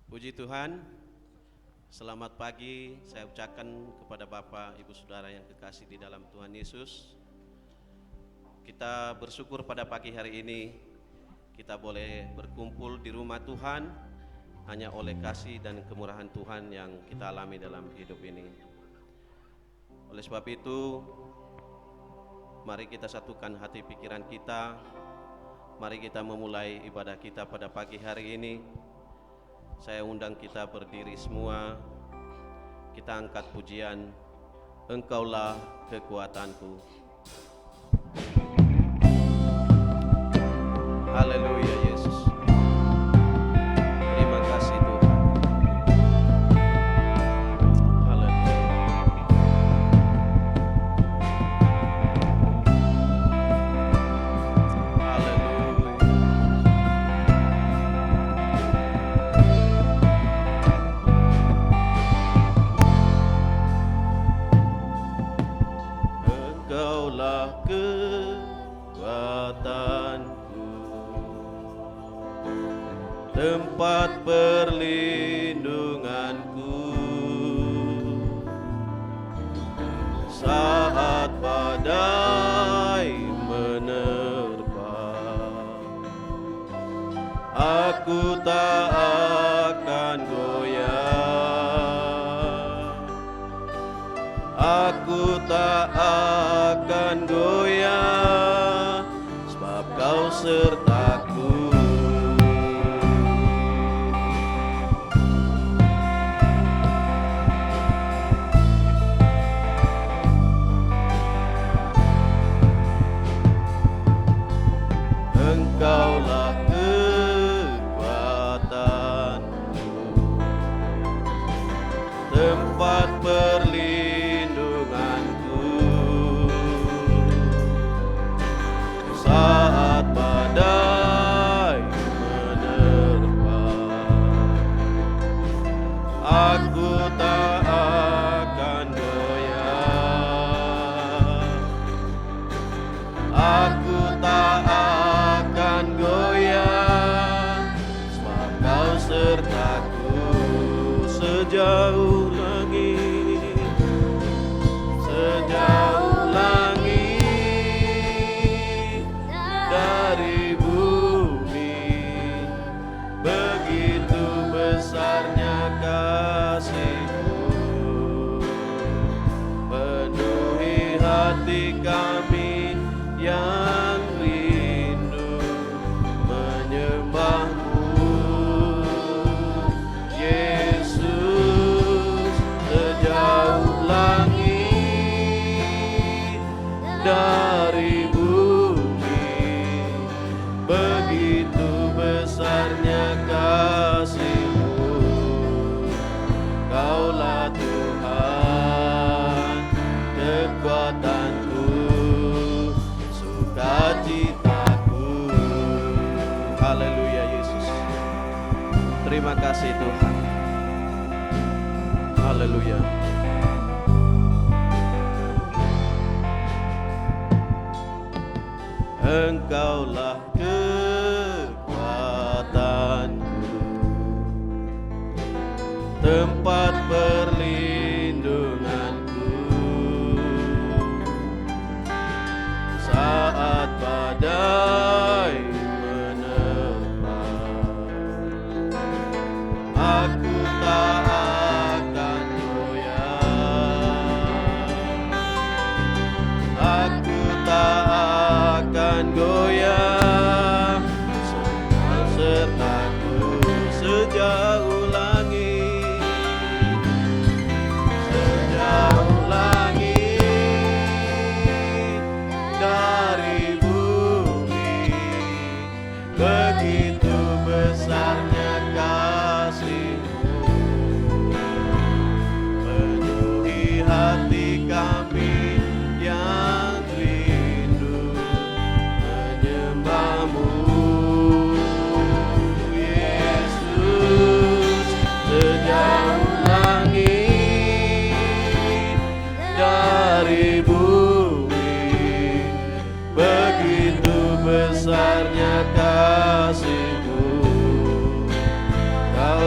Puji Tuhan, selamat pagi saya ucapkan kepada Bapak, Ibu, Saudara yang kekasih di dalam Tuhan Yesus. Kita bersyukur pada pagi hari ini kita boleh berkumpul di rumah Tuhan hanya oleh kasih dan kemurahan Tuhan yang kita alami dalam hidup ini. Oleh sebab itu, mari kita satukan hati pikiran kita. Mari kita memulai ibadah kita pada pagi hari ini. Saya undang kita berdiri semua. Kita angkat pujian, Engkaulah kekuatanku. Haleluya Yesus. Terima kasih Tuhan. Haleluya. Haleluya. Engkaulah kekuatanku, tempat perlindunganku saat badai menerpa. Aku tak akan goyah, aku tak akan goyah, sebab Kau sertaku. Engkaulah kekuatanku, tempat perlindunganku saat badai menerpa. Aku tak akan goyah, aku tak akan goyah, sebab Kau sertaku. Sejauh langit, sejauh langit dari bumi, begitu besarnya kasih-Mu. Penuhi hati kami yang rindu menyembah-Mu, Yesus. Sejauh langit dari bumi, begitu besarnya kasih-Mu. Kaulah Tuhan, kekuatanku, sukacitaku. Haleluya Yesus. Terima kasih Tuhan. Haleluya. Engkaulah kekuatanku, tempat perlindunganku saat badai menerpa. Aku tak akan goyah, aku tak akan goyah, sertaku. Sejauh langit,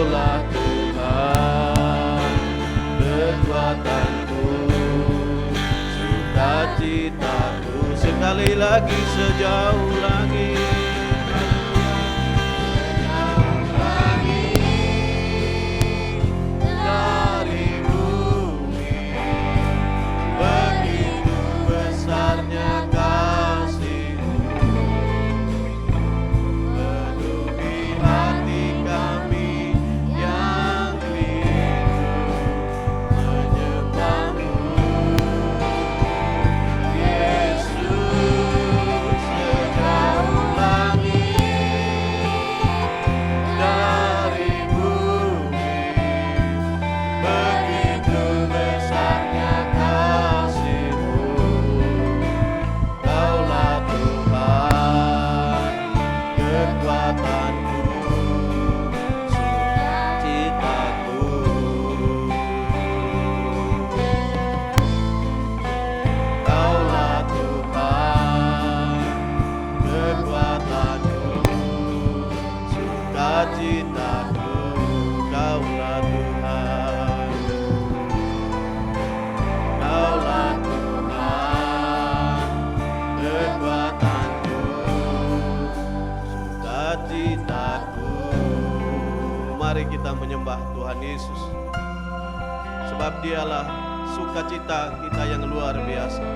Kaulah Tuhan, kekuatanku, sukacitaku. Sekali lagi, sejauh lagi. Mari kita menyembah Tuhan Yesus, sebab Dialah sukacita kita yang luar biasa.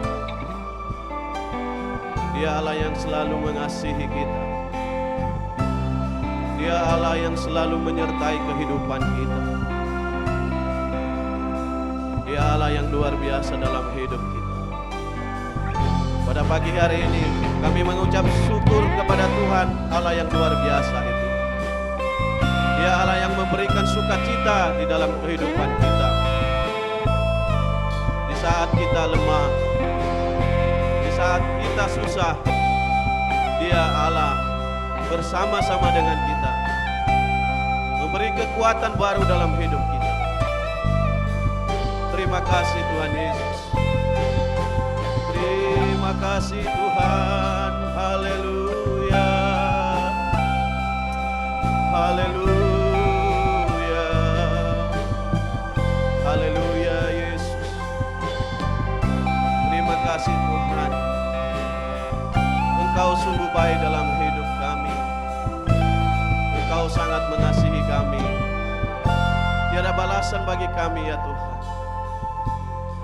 Dia Allah yang selalu mengasihi kita. Dia Allah yang selalu menyertai kehidupan kita. Dia Allah yang luar biasa dalam hidup kita. Pada pagi hari ini kami mengucap syukur kepada Tuhan Allah yang luar biasa itu. Dia Allah yang memberikan sukacita di dalam kehidupan kita. Di saat kita lemah, di saat kita susah, Dia Allah bersama-sama dengan kita, memberi kekuatan baru dalam hidup kita. Terima kasih Tuhan Yesus. Terima kasih Tuhan. Haleluya. Haleluya. Haleluya Yesus. Terima kasih Tuhan. Engkau sungguh baik dalam hidup kami. Engkau sangat mengasihi kami. Tiada balasan bagi kami ya Tuhan.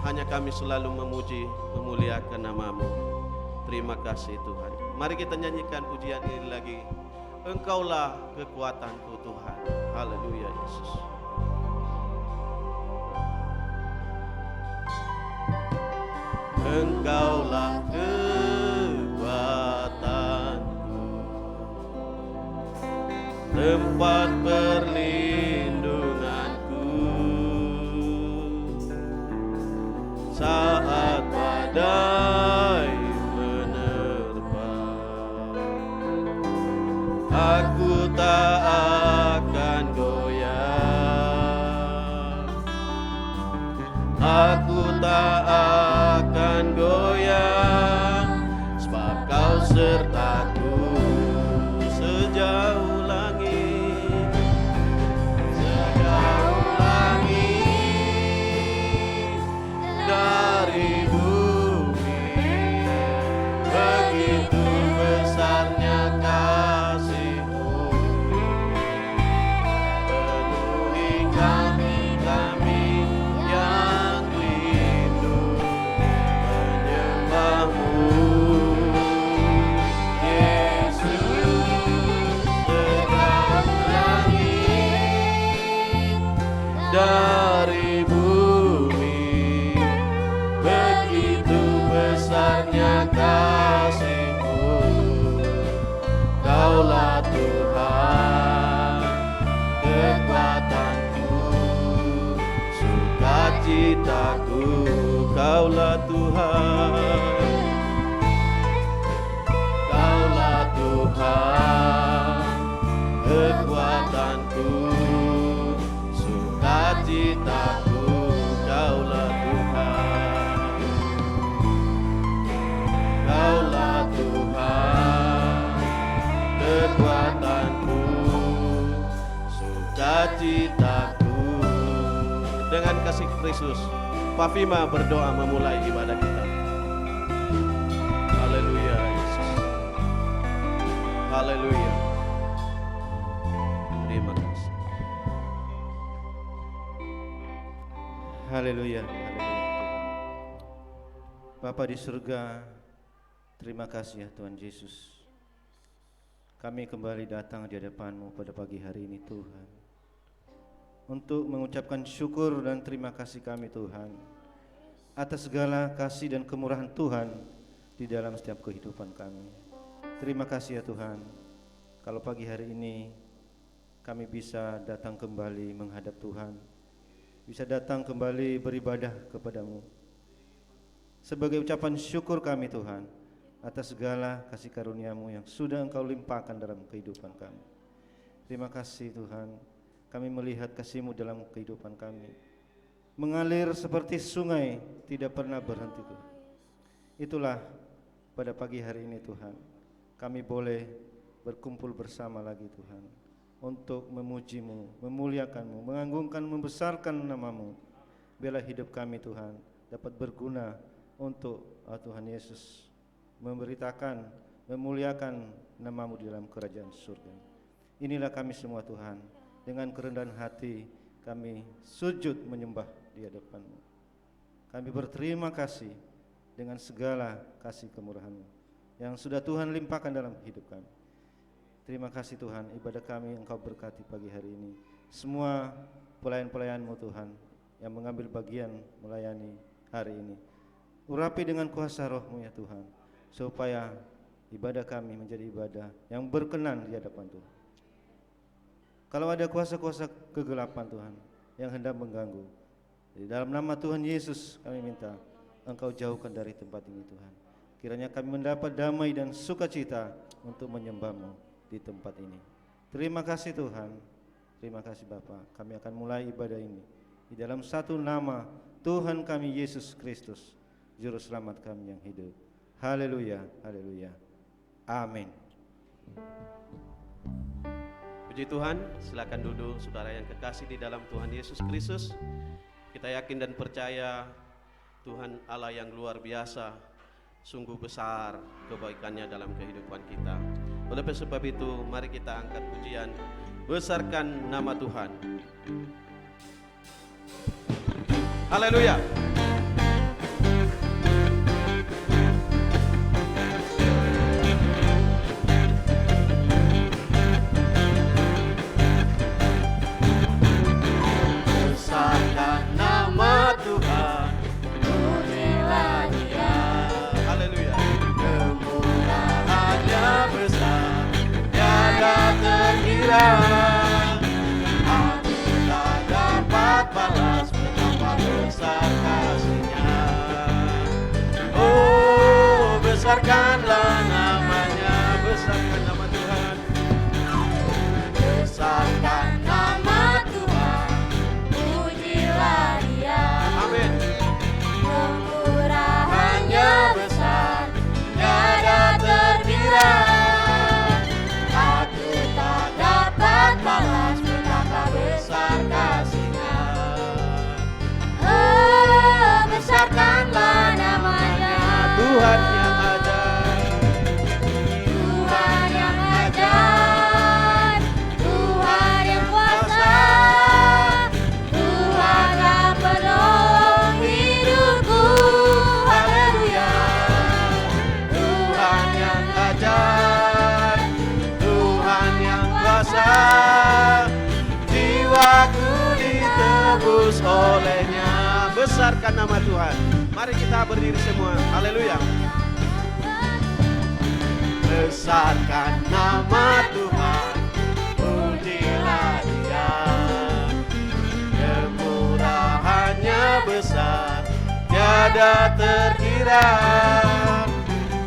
Hanya kami selalu memuji, memuliakan nama-Mu. Terima kasih Tuhan. Mari kita nyanyikan pujian ini lagi. Engkaulah kekuatanku Tuhan. Haleluya Yesus. Engkaulah kekuatanku, tempat perlindunganku saat badai menerpa. Aku tak akan goyah. Aku tak akan goyah, sebab Kau sertaku sejauh langit, sejauh langit dari bumi. Begitu besarnya kasih-Mu, penuhi kami yang rindu menyembah-Mu. Dari bumi, begitu besarnya kasih-Mu. Kaulah Tuhan, kekuatanku, sukacitaku. Kaulah Tuhan, Kaulah Tuhan, kekuatanku, sukacitaku. Kaulah Tuhan, Kaulah Tuhan, kekuatanku, sukacitaku. cita-citaku. Dengan kasih Kristus, Pak Fima berdoa memulai ibadah kita. Haleluya Yesus. Haleluya. Terima kasih. Haleluya, haleluya. Bapa di surga, terima kasih ya Tuhan Yesus. Kami kembali datang di hadapan-Mu pada pagi hari ini Tuhan, untuk mengucapkan syukur dan terima kasih kami Tuhan atas segala kasih dan kemurahan Tuhan di dalam setiap kehidupan kami. Terima kasih ya Tuhan, kalau pagi hari ini kami bisa datang kembali menghadap Tuhan, bisa datang kembali beribadah kepada-Mu. Sebagai ucapan syukur kami Tuhan atas segala kasih karunia-Mu yang sudah Engkau limpahkan dalam kehidupan kami. Terima kasih Tuhan, kami melihat kasih-Mu dalam kehidupan kami, mengalir seperti sungai, tidak pernah berhenti Tuhan. Itulah pada pagi hari ini Tuhan, kami boleh berkumpul bersama lagi Tuhan, untuk memuji-Mu, memuliakan-Mu, mengagungkan, membesarkan nama-Mu. Biarlah hidup kami Tuhan dapat berguna untuk Tuhan Yesus, memberitakan, memuliakan nama-Mu di dalam kerajaan surga. Inilah kami semua Tuhan, dengan kerendahan hati kami sujud menyembah di hadapan-Mu. Kami berterima kasih dengan segala kasih kemurahan-Mu yang sudah Tuhan limpahkan dalam hidup kami. Terima kasih Tuhan, ibadah kami Engkau berkati pagi hari ini. Semua pelayan-pelayan-Mu Tuhan yang mengambil bagian melayani hari ini, urapi dengan kuasa Roh-Mu ya Tuhan, supaya ibadah kami menjadi ibadah yang berkenan di hadapan Tuhan. Kalau ada kuasa-kuasa kegelapan Tuhan yang hendak mengganggu, di dalam nama Tuhan Yesus kami minta Engkau jauhkan dari tempat ini Tuhan. Kiranya kami mendapat damai dan sukacita untuk menyembah-Mu di tempat ini. Terima kasih Tuhan, terima kasih Bapa. Kami akan mulai ibadah ini di dalam satu nama Tuhan kami Yesus Kristus, Juru Selamat kami yang hidup. Haleluya, haleluya, amin. Puji Tuhan, silakan duduk saudara yang kekasih di dalam Tuhan Yesus Kristus. Kita yakin dan percaya Tuhan Allah yang luar biasa, sungguh besar kebaikannya dalam kehidupan kita. Oleh sebab itu, mari kita angkat pujian, besarkan nama Tuhan. Haleluya. Aku tak dapat balas betapa besar kasih-Nya. Oh, besarkanlah namanya, besarkan nama Tuhan. Besarkan nama Tuhan, pujilah Dia. Amin. Kemurahan-Nya besar, tiada terkira. Balas betapa besar kasih-Nya. Oh, besarkanlah namanya, Tuhan yang ajaib, Tuhan yang ajaib, Tuhan yang kuasa, Tuhan yang penolong hidupku. Haleluya. Tuhan yang ajaib, Tuhan yang kuasa, jiwaku ditebus oleh-Nya. Besarkan nama Tuhan. Mari kita berdiri semua. Haleluya. Besarkan nama Tuhan, pujilah Dia. Kemurahan-Nya besar, tiada terkira.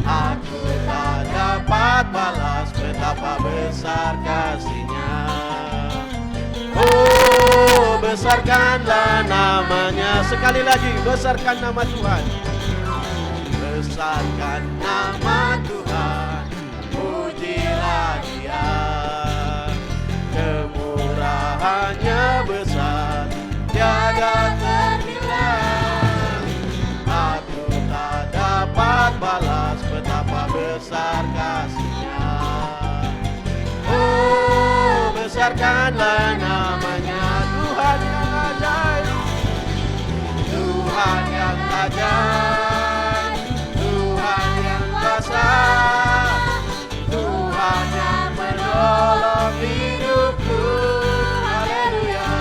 Aku tak dapat balas betapa besar kasih-Nya. Oh, besarkanlah namanya. Sekali lagi, besarkan nama Tuhan. Besarkan nama Tuhan, pujilah Dia. Kemurahan Tuhannya besar, tiada ternilai. Aku tak dapat balas betapa besar kasih-Nya. Oh, besarkanlah namanya, Tuhan yang ajaib, Tuhan yang ajaib, Tuhan yang kuasa, Tuhan yang menolong hidupku. Haleluya.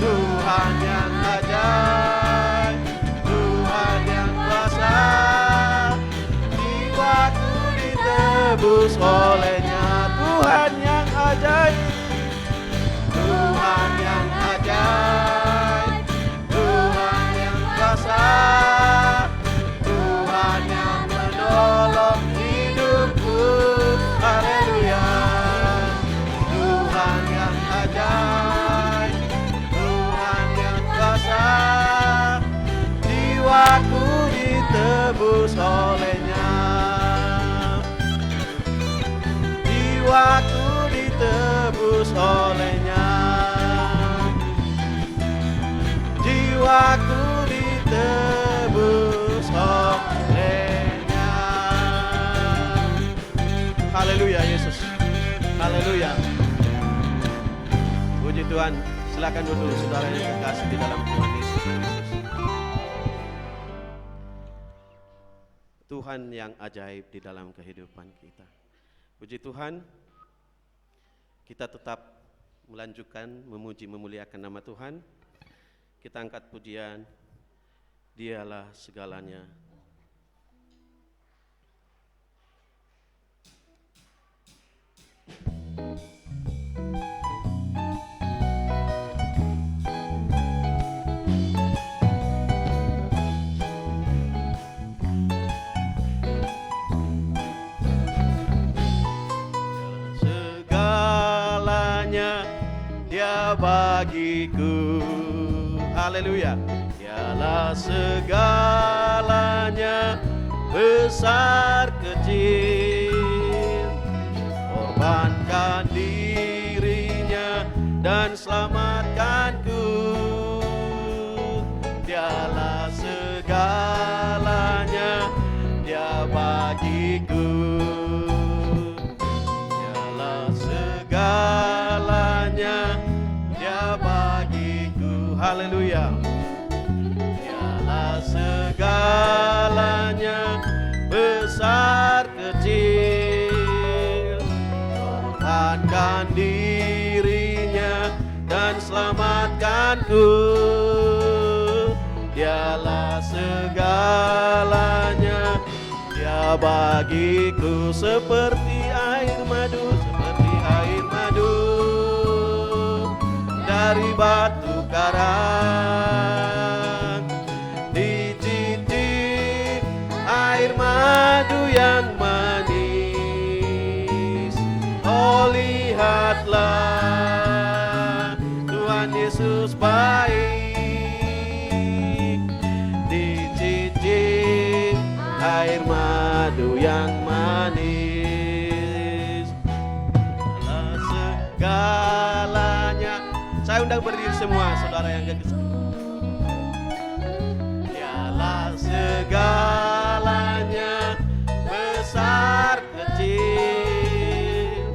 Tuhan yang ajaib, Tuhan yang kuasa, jiwaku ditebus oleh-Nya. Tuhan yang ajaib, Tuhan yang ajaib, Tuhan yang kuasa, Tuhan yang menolong hidupku. Haleluya. Tuhan yang ajaib, Tuhan yang kuasa, jiwaku ditebus oleh-Nya. Jiwaku ditebus oleh-Nya. Jiwaku ditebus oleh-Nya. Haleluya Yesus. Haleluya. Puji Tuhan. Silakan duduk saudara yang terkasih di dalam Tuhan Yesus Kristus. Tuhan yang ajaib di dalam kehidupan kita. Puji Tuhan, kita tetap melanjutkan memuji memuliakan nama Tuhan. Kita angkat pujian, Dialah segalanya. Segalanya Dia bagiku. Haleluya. Dialah segalanya, besar kecil. Korbankan dirinya dan selamatkanku. Dialah segalanya, Dia bagiku. Dialah segalanya, Dia bagiku. Haleluya. Dialah segalanya, besar kecil. Korbankan dirinya dan selamatkanku. Dialah segalanya, Dia bagiku. Seperti air madu, seperti air madu dari batu karang, dicicip air madu yang manis. Oh, lihatlah Tuhan Yesus baik, dicicip air madu yang manis. Dialah segalanya. Saya undang berdiri semua saudara yang kekasih. Dialah segalanya, besar kecil.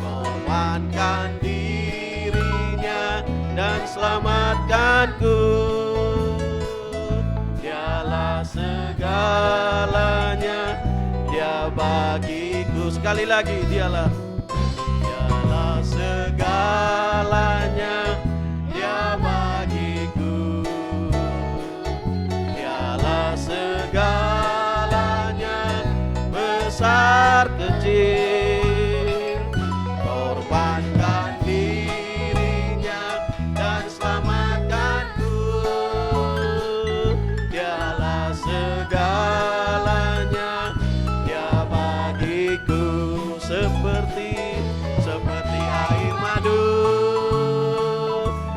Korbankan dirinya dan selamatkanku. Dialah segalanya, Dia bagiku. Sekali lagi, Dialah segalanya, Dia bagiku. Dialah segalanya, besar kecil. Korbankan dirinya dan selamatkanku. Dialah segalanya, Dia bagiku. Seperti air madu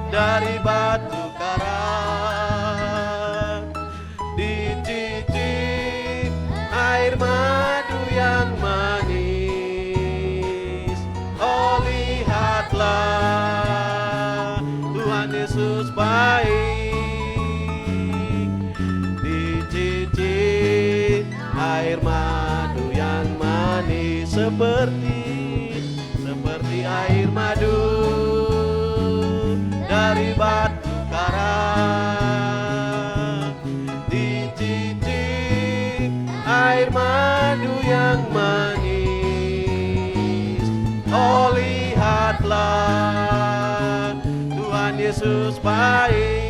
dari batu karang, dicicip air madu yang manis. Oh, lihatlah Tuhan Yesus baik. Dicicip air madu yang manis seperti air madu dari batu karang. Dicicip air madu yang manis. Oh lihatlah Tuhan Yesus baik.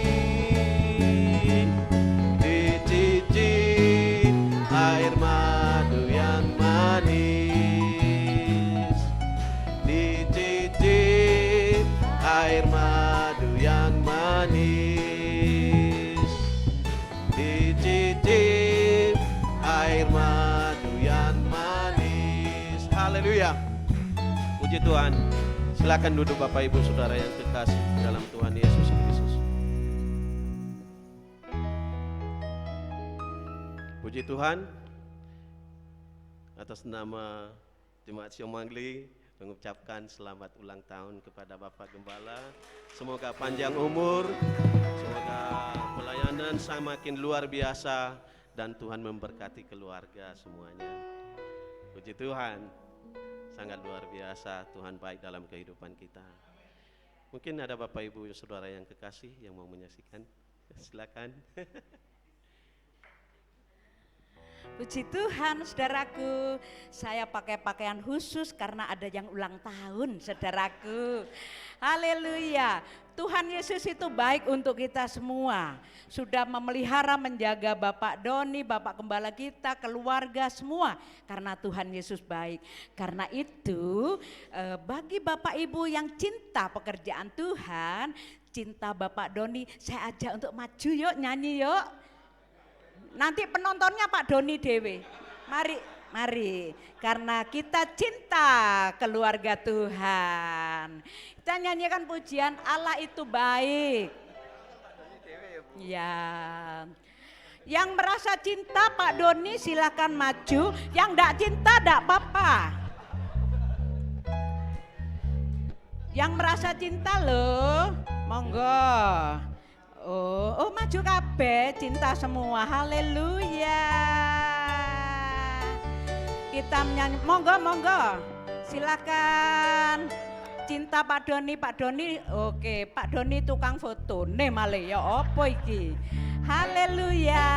Dicicip air madu yang manis. Dicicip air madu yang manis. Dicicip air madu yang manis. Haleluya. Puji Tuhan. Silakan duduk Bapak Ibu Saudara yang terkasih dalam Tuhan Yesus Kristus. Puji Tuhan. Atas nama Jemaat Siomangli mengucapkan selamat ulang tahun kepada Bapak Gembala. Semoga panjang umur, semoga pelayanan semakin luar biasa dan Tuhan memberkati keluarga semuanya. Puji Tuhan. Sangat luar biasa, Tuhan baik dalam kehidupan kita. Mungkin ada Bapak Ibu Saudara yang kekasih yang mau menyaksikan. Silakan. Puji Tuhan, saudaraku. Saya pakai pakaian khusus karena ada yang ulang tahun, saudaraku. Haleluya. Tuhan Yesus itu baik untuk kita semua. Sudah memelihara, menjaga Bapak Doni, Bapak Gembala kita, keluarga semua. Karena Tuhan Yesus baik. Karena itu bagi Bapak Ibu yang cinta pekerjaan Tuhan, cinta Bapak Doni, saya ajak untuk maju yuk, nyanyi yuk. Nanti penontonnya Pak Doni dewe. Mari, karena kita cinta keluarga Tuhan. Kita nyanyikan pujian Allah itu baik. Ya. Yang merasa cinta Pak Doni silakan maju, yang enggak cinta enggak apa-apa. Yang merasa cinta loh, monggo. Oh maju kabeh, cinta semua. Haleluya. Kita menyanyi, monggo. Silakan. Cinta Pak Doni. Oke, Pak Doni tukang foto. Nih malah ya apa iki? Haleluya.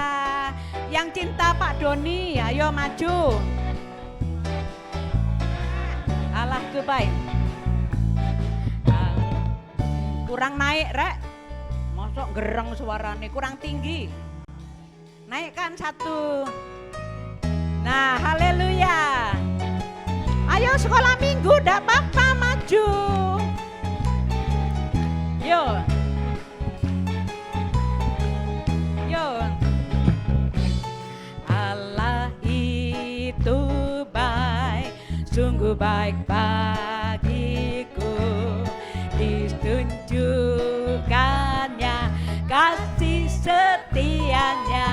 Yang cinta Pak Doni, ayo maju. Allah kebaik. Kurang naik, Rek. Mosok gereng suarane, kurang tinggi. Naikkan satu. Nah, haleluya. Ayo sekolah minggu, ndak apa-apa, maju. Yo. Allah itu baik, sungguh baik bagiku. Ditunjukkannya kasih setianya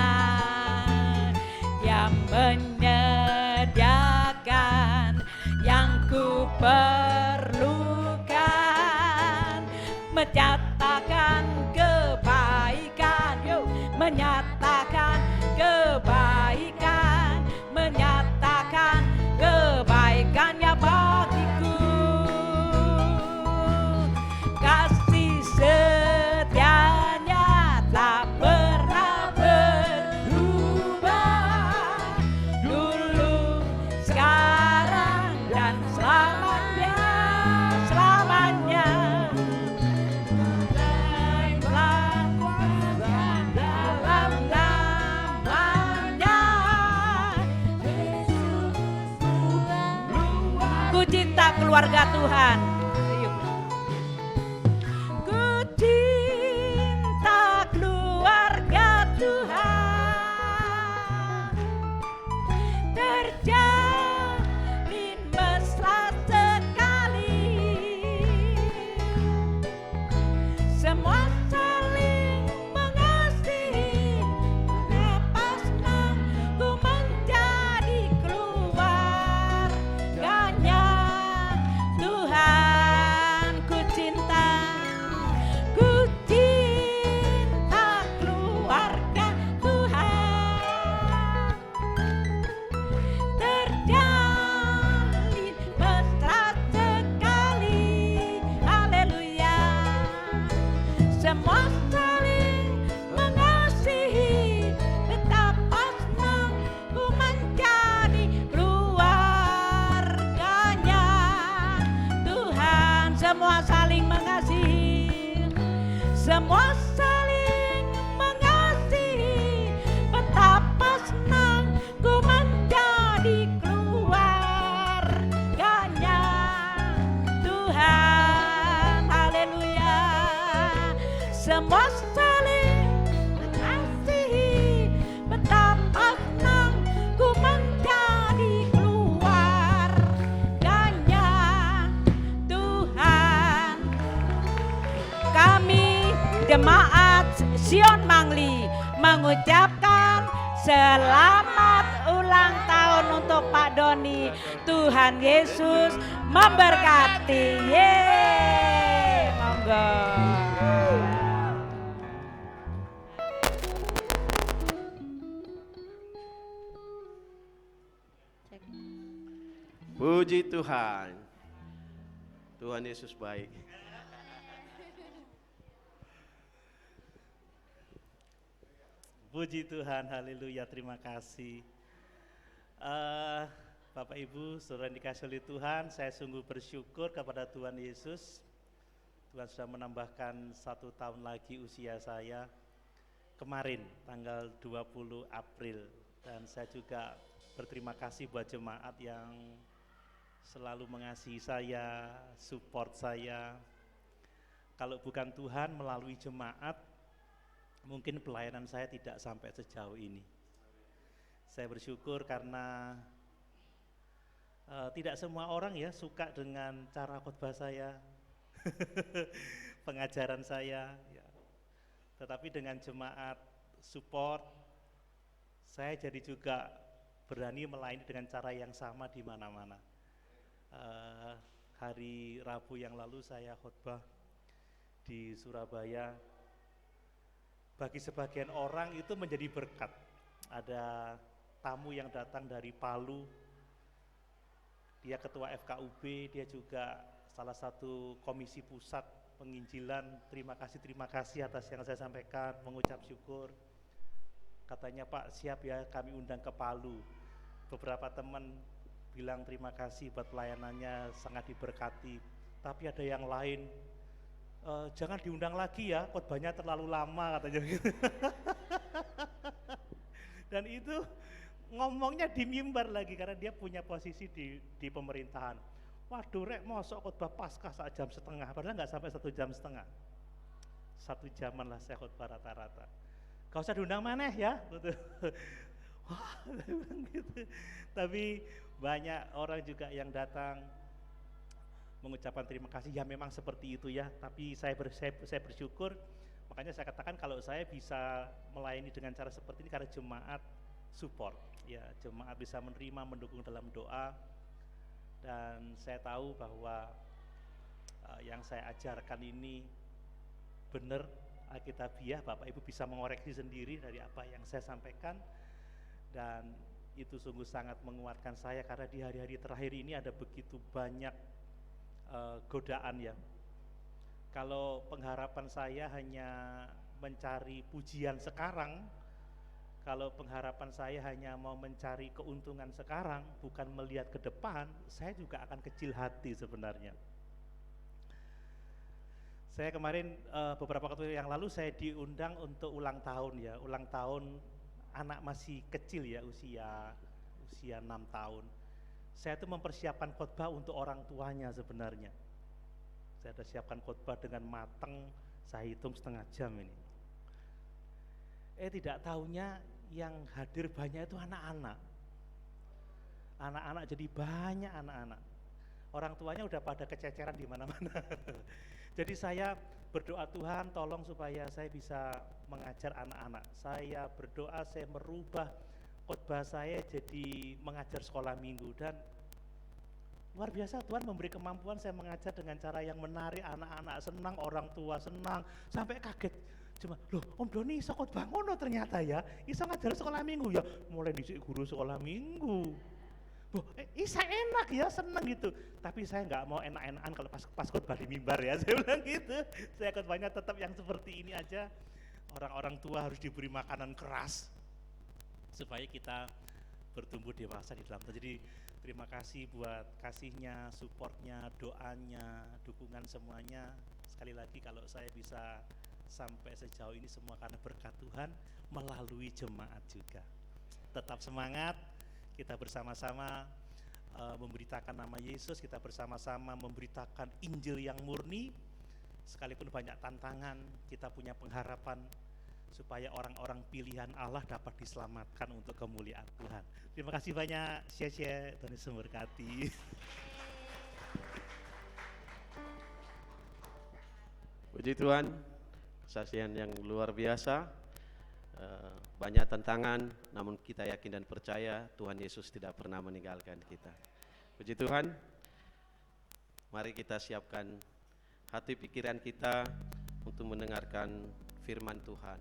yang menyediakan yang ku perlukan, menyatakan kebaikan, menyatakan kebaikan, menyatakan kebaikannya bagiku. Kasih setianya tak pernah berubah, dulu, sekarang, dan selamanya. Dalam namanya, ku cinta keluarga Tuhan. Ku cinta keluarga Tuhan, terjalin mesra sekali, semua saling mengasihi. Lepaslah ku menjadi keluarganya Tuhan. semua saling mengasihi, betapa senang ku menjadi keluarganya. Tuhan, semua saling mengasihi, semua saling mengasihi, betapa senang ku menjadi keluarganya. Tuhan, haleluya, semua saling mengasihi, betapa senang ku menjadi keluarganya. Tuhan, kami jemaat Sion Mangli mengucapkan selamat ulang tahun untuk Pak Doni. Tuhan Yesus memberkati. Yeay, monggo. Puji Tuhan. Tuhan Yesus baik. Puji Tuhan, haleluya, terima kasih. Bapak Ibu, saudara yang dikasihi oleh Tuhan, saya sungguh bersyukur kepada Tuhan Yesus. Tuhan sudah menambahkan 1 tahun lagi usia saya kemarin, tanggal 20 April. Dan saya juga berterima kasih buat jemaat yang selalu mengasihi saya, support saya. Kalau bukan Tuhan melalui jemaat, mungkin pelayanan saya tidak sampai sejauh ini. Saya bersyukur karena tidak semua orang ya suka dengan cara khotbah saya, pengajaran saya. Ya. Tetapi dengan jemaat support, saya jadi juga berani melayani dengan cara yang sama di mana-mana. Hari Rabu yang lalu saya khotbah di Surabaya. Bagi sebagian orang itu menjadi berkat. Ada tamu yang datang dari Palu, dia ketua FKUB, dia juga salah satu komisi pusat penginjilan. Terima kasih atas yang saya sampaikan, mengucap syukur. Katanya, Pak, siap ya kami undang ke Palu. Beberapa teman bilang terima kasih buat pelayanannya, sangat diberkati. Tapi ada yang lain, jangan diundang lagi ya, khotbahnya terlalu lama katanya gitu. Dan itu ngomongnya di mimbar lagi karena dia punya posisi di pemerintahan. Waduh rek, mosok khotbah Paskah 1,5 jam, padahal nggak sampai 1,5 jam. 1 jaman lah saya khotbah rata-rata. Gak usah diundang maneh ya. Wah, gitu. Tapi banyak orang juga yang datang mengucapkan terima kasih. Ya memang seperti itu ya, tapi saya bersyukur. Makanya saya katakan kalau saya bisa melayani dengan cara seperti ini karena jemaat support. Ya, jemaat bisa menerima, mendukung dalam doa. Dan saya tahu bahwa yang saya ajarkan ini benar, alkitabiah. Bapak Ibu bisa mengoreksi sendiri dari apa yang saya sampaikan. Dan itu sungguh sangat menguatkan saya karena di hari-hari terakhir ini ada begitu banyak godaan ya. Kalau pengharapan saya hanya mencari pujian sekarang, kalau pengharapan saya hanya mau mencari keuntungan sekarang, bukan melihat ke depan, saya juga akan kecil hati sebenarnya. Saya kemarin beberapa waktu yang lalu saya diundang untuk ulang tahun ya, ulang tahun anak masih kecil ya, usia 6 tahun. Saya tuh mempersiapkan khotbah untuk orang tuanya sebenarnya. Saya sudah siapkan khotbah dengan matang, saya hitung 1/2 jam ini. Tidak tahunya yang hadir banyak itu anak-anak. Anak-anak, jadi banyak anak-anak. Orang tuanya udah pada kececeran di mana-mana. Jadi saya berdoa, Tuhan tolong supaya saya bisa mengajar anak-anak. Saya berdoa saya merubah khotbah saya jadi mengajar sekolah minggu, dan luar biasa Tuhan memberi kemampuan saya mengajar dengan cara yang menarik, anak-anak senang, orang tua senang, sampai kaget. Cuma, loh Om Doni iso khotbah ngono ternyata ya, iso ngajar sekolah minggu ya, mulai dhisik guru sekolah minggu. saya enak ya, seneng gitu. Tapi saya nggak mau enak-enakan kalau pas khotbah di mimbar ya, saya bilang gitu. Saya khotbahnya tetap yang seperti ini aja. Orang-orang tua harus diberi makanan keras supaya kita bertumbuh dewasa di dalam Tuhan. Jadi terima kasih buat kasihnya, supportnya, doanya, dukungan semuanya. Sekali lagi kalau saya bisa sampai sejauh ini semua karena berkat Tuhan melalui jemaat juga. Tetap semangat, kita bersama-sama memberitakan nama Yesus, kita bersama-sama memberitakan Injil yang murni. Sekalipun banyak tantangan, kita punya pengharapan supaya orang-orang pilihan Allah dapat diselamatkan untuk kemuliaan Tuhan. Terima kasih banyak, Tuhan Yesus memberkati. Puji Tuhan, kesaksian yang luar biasa. Banyak tantangan, namun kita yakin dan percaya Tuhan Yesus tidak pernah meninggalkan kita. Puji Tuhan, mari kita siapkan hati pikiran kita untuk mendengarkan firman Tuhan.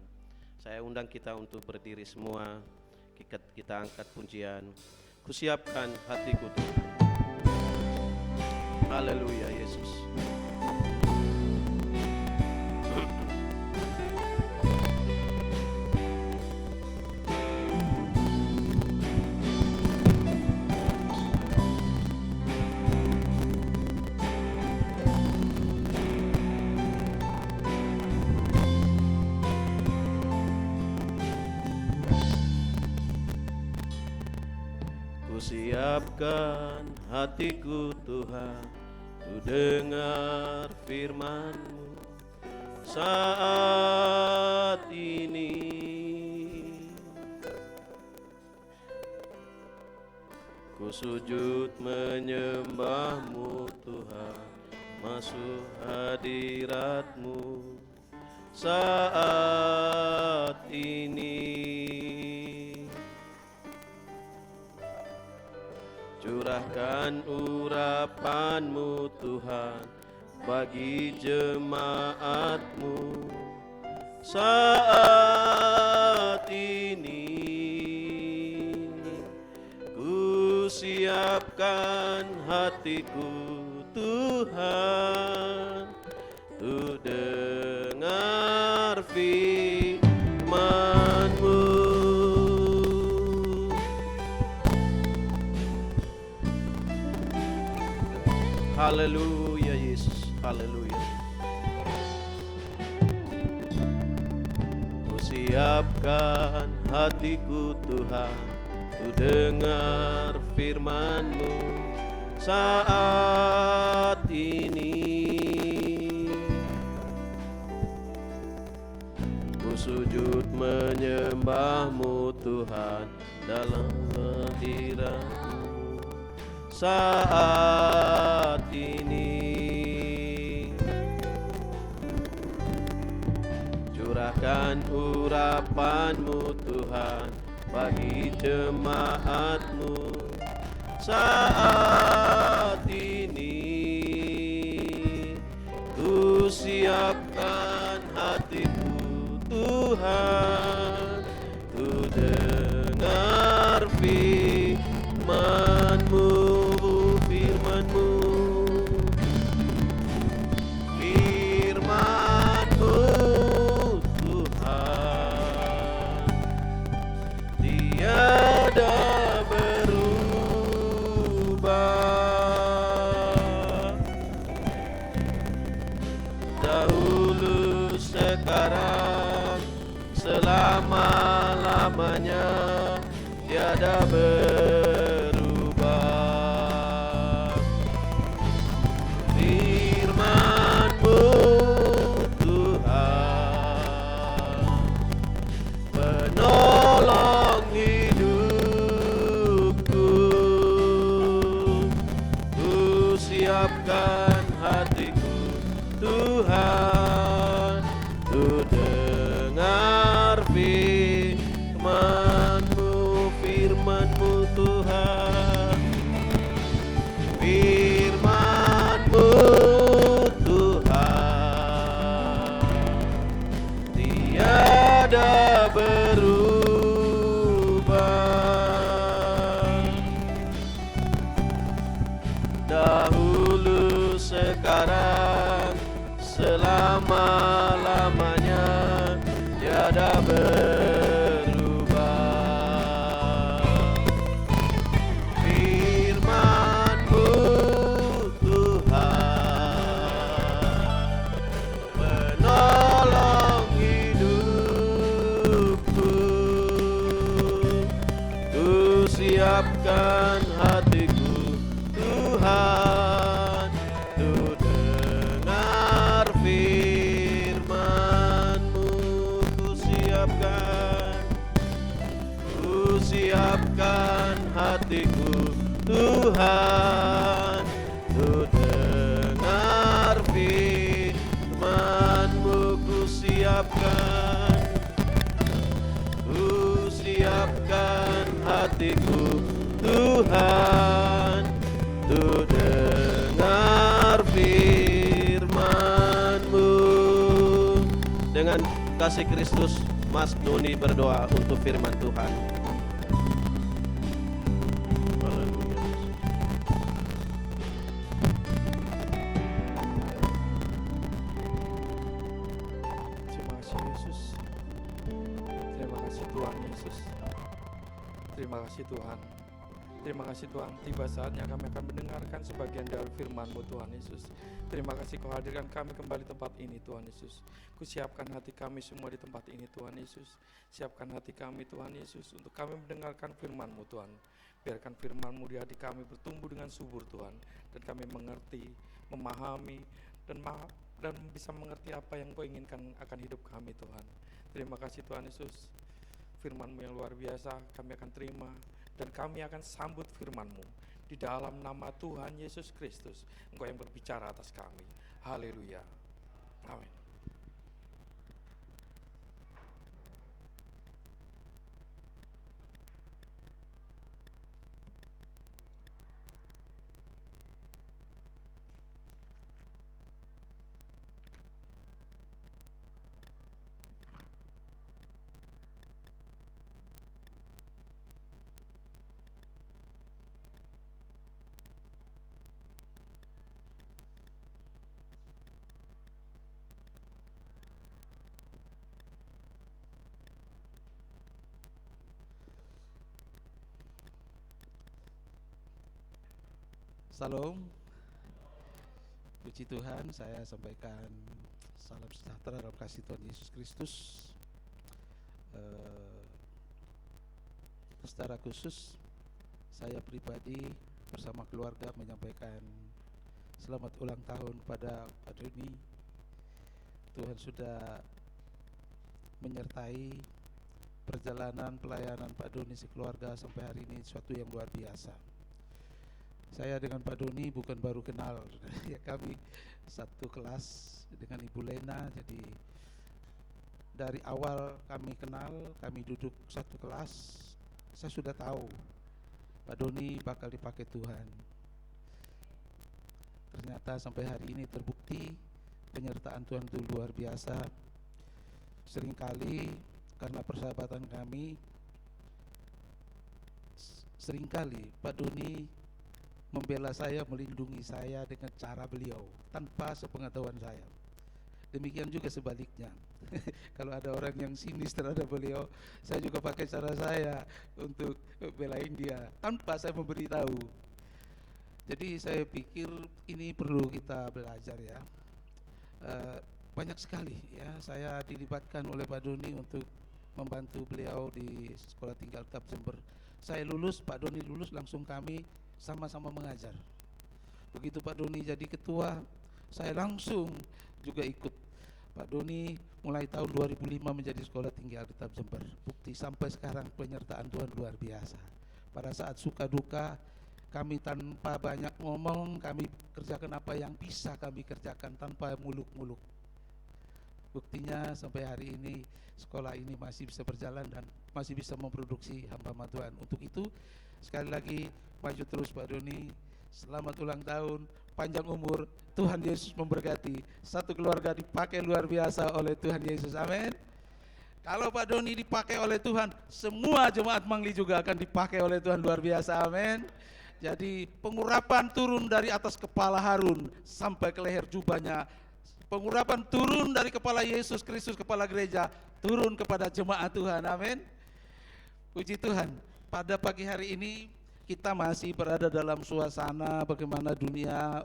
Saya undang kita untuk berdiri semua, kita angkat pujian. Kusiapkan hatiku Tuhan. Haleluya Yesus. Siapkan hatiku Tuhan, ku dengar firman-Mu saat ini. Ku sujud menyembah-Mu Tuhan, masuk hadirat-Mu saat ini. Curahkan urapan-Mu Tuhan bagi jemaat-Mu saat ini. Ku siapkan hatiku Tuhan, untuk dengar firman-Mu. Haleluya Yesus, haleluya. Ku siapkan hatiku Tuhan, ku dengar firman-Mu saat ini. Ku sujud menyembah-Mu Tuhan dalam hadirat-Mu saat ini. Curahkan urapan-Mu Tuhan bagi jemaat-Mu saat ini. Ku siapkan hatiku Tuhan, ku dengar firman-Mu, firman-Mu, firman-Mu Tuhan, tiada berubah, dahulu sekarang selama-lamanya tiada berubah. Firman-Mu Tuhan, penolong hidupku. Ku siapkan hatiku Tuhan, ku dengar firman-Mu, firman-Mu Tuhan, firman-Mu Tuhan, tiada berubah, tiada berubah. Firman-Mu Tuhan menolong hidupku. Ku siapkan hatiku Tuhan, ku dengar firman-Mu. Ku siapkan hatiku Tuhan, ku dengar firman-Mu. Ku siapkan hatiku Tuhan, ku dengar firman-Mu. Dengan kasih Kristus, Mas Doni berdoa untuk firman Tuhan. Haleluya. Terima kasih Yesus. Terima kasih Tuhan Yesus. Terima kasih Tuhan. Terima kasih Tuhan, tiba saatnya kami akan mendengarkan sebagian dari firman-Mu Tuhan Yesus. Terima kasih Kau hadirkan kami kembali di tempat ini Tuhan Yesus. Kusiapkan hati kami semua di tempat ini Tuhan Yesus. Siapkan hati kami Tuhan Yesus untuk kami mendengarkan firman-Mu Tuhan. Biarkan firman-Mu di hati kami bertumbuh dengan subur Tuhan. Dan kami mengerti, memahami, dan bisa mengerti apa yang Kau inginkan akan hidup kami Tuhan. Terima kasih Tuhan Yesus. Firman-Mu yang luar biasa kami akan terima. Dan kami akan sambut firman-Mu di dalam nama Tuhan Yesus Kristus. Engkau yang berbicara atas kami. Haleluya. Amin. Salam, puji Tuhan, saya sampaikan salam sejahtera dalam kasih Tuhan Yesus Kristus. Secara khusus, saya pribadi bersama keluarga menyampaikan selamat ulang tahun kepada Pak Doni. Tuhan sudah menyertai perjalanan pelayanan Pak Doni sekeluarga sampai hari ini, suatu yang luar biasa. Saya dengan Pak Doni bukan baru kenal, ya kami satu kelas dengan Ibu Lena, jadi dari awal kami kenal, kami duduk satu kelas, saya sudah tahu Pak Doni bakal dipakai Tuhan. Ternyata sampai hari ini terbukti penyertaan Tuhan itu luar biasa. Seringkali karena persahabatan kami, seringkali Pak Doni membela saya, melindungi saya dengan cara beliau tanpa sepengetahuan saya. Demikian juga sebaliknya. Kalau ada orang yang sinis terhadap beliau, saya juga pakai cara saya untuk belain dia tanpa saya memberitahu. Jadi saya pikir ini perlu kita belajar ya. Banyak sekali ya saya dilibatkan oleh Pak Doni untuk membantu beliau di sekolah tinggal Tetap Jember. Saya lulus, Pak Doni lulus, langsung kami sama-sama mengajar. Begitu Pak Doni jadi ketua, saya langsung juga ikut. Pak Doni mulai tahun 2005 menjadi sekolah tinggi Alkitab Jember. Bukti sampai sekarang penyertaan Tuhan luar biasa. Pada saat suka duka, kami tanpa banyak ngomong, kami kerjakan apa yang bisa kami kerjakan tanpa muluk-muluk. Buktinya sampai hari ini sekolah ini masih bisa berjalan dan masih bisa memproduksi hamba Tuhan. Untuk itu sekali lagi maju terus Pak Doni. Selamat ulang tahun, panjang umur, Tuhan Yesus memberkati. Satu keluarga dipakai luar biasa oleh Tuhan Yesus, amin. Kalau Pak Doni dipakai oleh Tuhan, semua jemaat Mangli juga akan dipakai oleh Tuhan luar biasa, amin. Jadi pengurapan turun dari atas kepala Harun sampai ke leher jubahnya Pengurapan turun dari kepala Yesus Kristus, kepala gereja, turun kepada jemaat Tuhan. Amin. Puji Tuhan. Pada pagi hari ini kita masih berada dalam suasana bagaimana dunia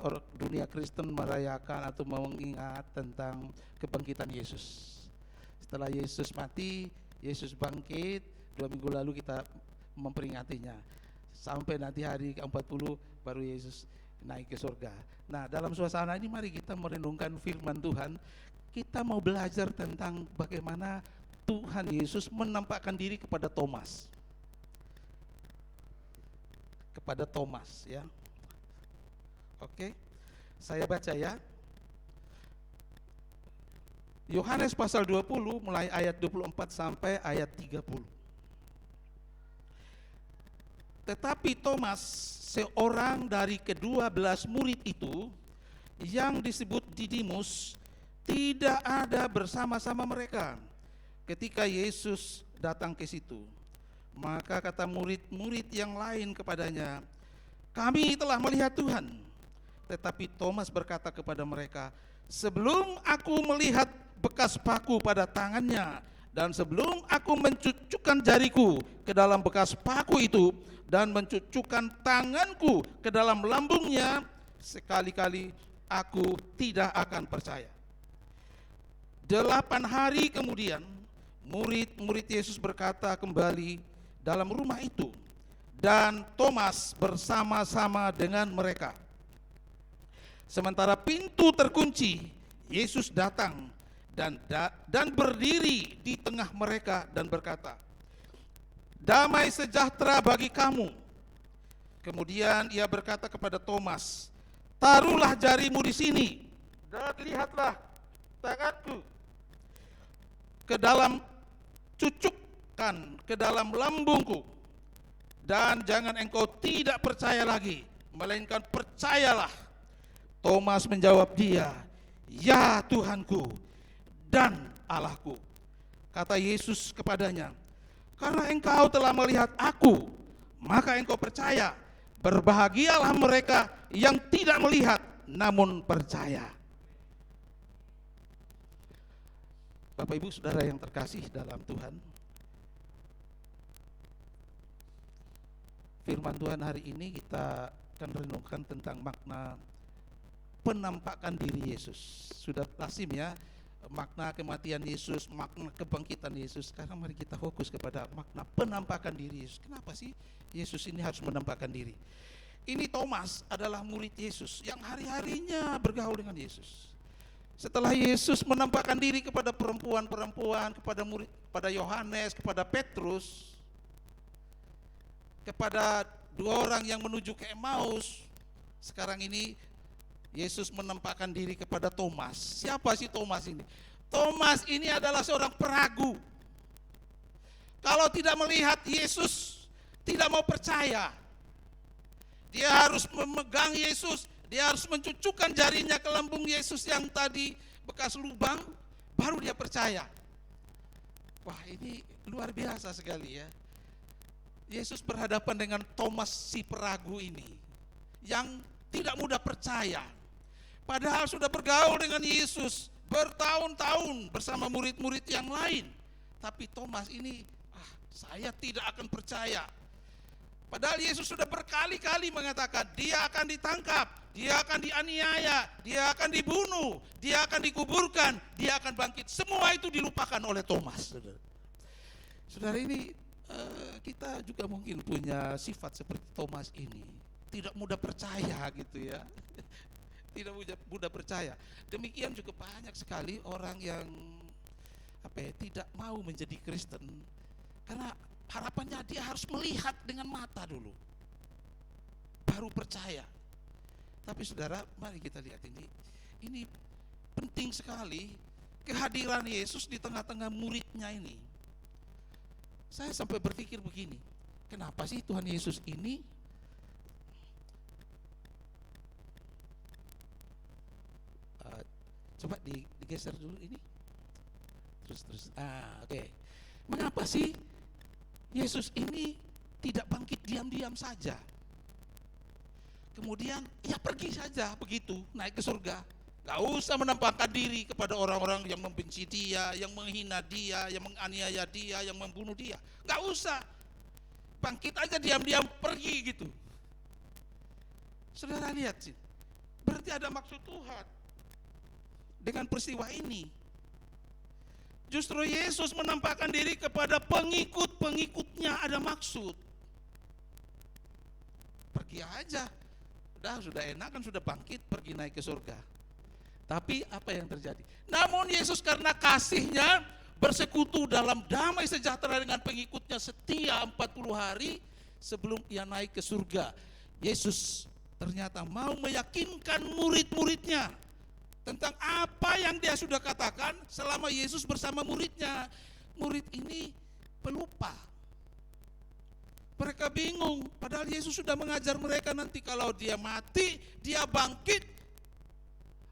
Kristen merayakan atau mengingat tentang kebangkitan Yesus. Setelah Yesus mati, Yesus bangkit, 2 minggu lalu kita memperingatinya. Sampai nanti hari ke-40 baru Yesus naik ke surga. Nah, dalam suasana ini mari kita merenungkan firman Tuhan. Kita mau belajar tentang bagaimana Tuhan Yesus menampakkan diri kepada Thomas. Kepada Thomas, ya. Oke. Saya baca ya. Yohanes pasal 20 mulai ayat 24 sampai ayat 30. Tetapi Thomas, seorang dari ke-12 murid itu yang disebut Didimus, tidak ada bersama-sama mereka ketika Yesus datang ke situ. Maka kata murid-murid yang lain kepadanya, "Kami telah melihat Tuhan." Tetapi Thomas berkata kepada mereka, "Sebelum aku melihat bekas paku pada tangannya, dan sebelum aku mencucukkan jariku ke dalam bekas paku itu, dan mencucukkan tanganku ke dalam lambungnya, sekali-kali aku tidak akan percaya." 8 hari kemudian, murid-murid Yesus berkata kembali dalam rumah itu, dan Thomas bersama-sama dengan mereka. Sementara pintu terkunci, Yesus datang dan berdiri di tengah mereka dan berkata, "Damai sejahtera bagi kamu." Kemudian ia berkata kepada Thomas, "Taruhlah jarimu di sini dan lihatlah tanganku. Cucukkan ke dalam lambungku, dan jangan engkau tidak percaya lagi, melainkan percayalah." Thomas menjawab dia, "Ya Tuhanku dan Allahku." Kata Yesus kepadanya, "Karena engkau telah melihat aku, maka engkau percaya. Berbahagialah mereka yang tidak melihat namun percaya." Bapak Ibu Saudara yang terkasih dalam Tuhan, firman Tuhan hari ini kita akan renungkan tentang makna penampakan diri Yesus. Sudah lazim ya, makna kematian Yesus, makna kebangkitan Yesus. Sekarang mari kita fokus kepada makna penampakan diri Yesus. Kenapa sih Yesus ini harus menampakkan diri? Ini Thomas adalah murid Yesus yang hari-harinya bergaul dengan Yesus. Setelah Yesus menampakkan diri kepada perempuan-perempuan, kepada murid, kepada Yohanes, kepada Petrus, kepada 2 orang yang menuju ke Emmaus, sekarang ini Yesus menampakkan diri kepada Thomas. Siapa sih Thomas ini? Thomas ini adalah seorang peragu. Kalau tidak melihat Yesus, tidak mau percaya. Dia harus memegang Yesus, dia harus mencucukkan jarinya ke lambung Yesus yang tadi bekas lubang, baru dia percaya. Wah, ini luar biasa sekali ya. Yesus berhadapan dengan Thomas si peragu ini, yang tidak mudah percaya. Padahal sudah bergaul dengan Yesus bertahun-tahun bersama murid-murid yang lain. Tapi Thomas ini, saya tidak akan percaya. Padahal Yesus sudah berkali-kali mengatakan, dia akan ditangkap, dia akan dianiaya, dia akan dibunuh, dia akan dikuburkan, dia akan bangkit. Semua itu dilupakan oleh Thomas. Saudara ini, kita juga mungkin punya sifat seperti Thomas ini. Tidak mudah percaya gitu ya. Tidak mudah percaya. Demikian juga banyak sekali orang yang tidak mau menjadi Kristen karena harapannya dia harus melihat dengan mata dulu baru percaya. Tapi saudara, mari kita lihat ini penting sekali kehadiran Yesus di tengah-tengah muridnya ini. Saya sampai berpikir begini, kenapa sih Tuhan Yesus ini coba digeser dulu ini. Terus. Oke. Mengapa sih Yesus ini tidak bangkit diam-diam saja? Kemudian ia pergi saja begitu, naik ke surga. Gak usah menampakkan diri kepada orang-orang yang membenci dia, yang menghina dia, yang menganiaya dia, yang membunuh dia. Gak usah. Bangkit aja diam-diam pergi gitu. Saudara lihat sih, berarti ada maksud Tuhan dengan peristiwa ini. Justru Yesus menampakkan diri kepada pengikut-pengikutnya, ada maksud. Pergi aja, sudah enak kan, sudah bangkit, pergi naik ke surga. Tapi apa yang terjadi? Namun Yesus karena kasihnya bersekutu dalam damai sejahtera dengan pengikutnya setia 40 hari sebelum ia naik ke surga. Yesus ternyata mau meyakinkan murid-muridnya tentang apa yang dia sudah katakan selama Yesus bersama muridnya. Murid ini pelupa. Mereka bingung, padahal Yesus sudah mengajar mereka nanti kalau dia mati, dia bangkit,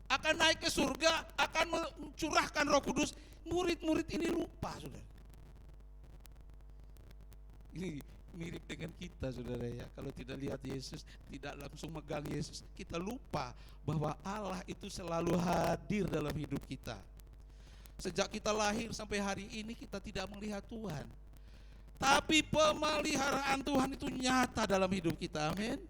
akan naik ke surga, akan mencurahkan Roh Kudus. Murid-murid ini lupa, saudara. Ini mirip dengan kita, saudara ya. Kalau tidak lihat Yesus, tidak langsung megang Yesus, kita lupa bahwa Allah itu selalu hadir dalam hidup kita. Sejak kita lahir sampai hari ini kita tidak melihat Tuhan, tapi pemeliharaan Tuhan itu nyata dalam hidup kita. Amin.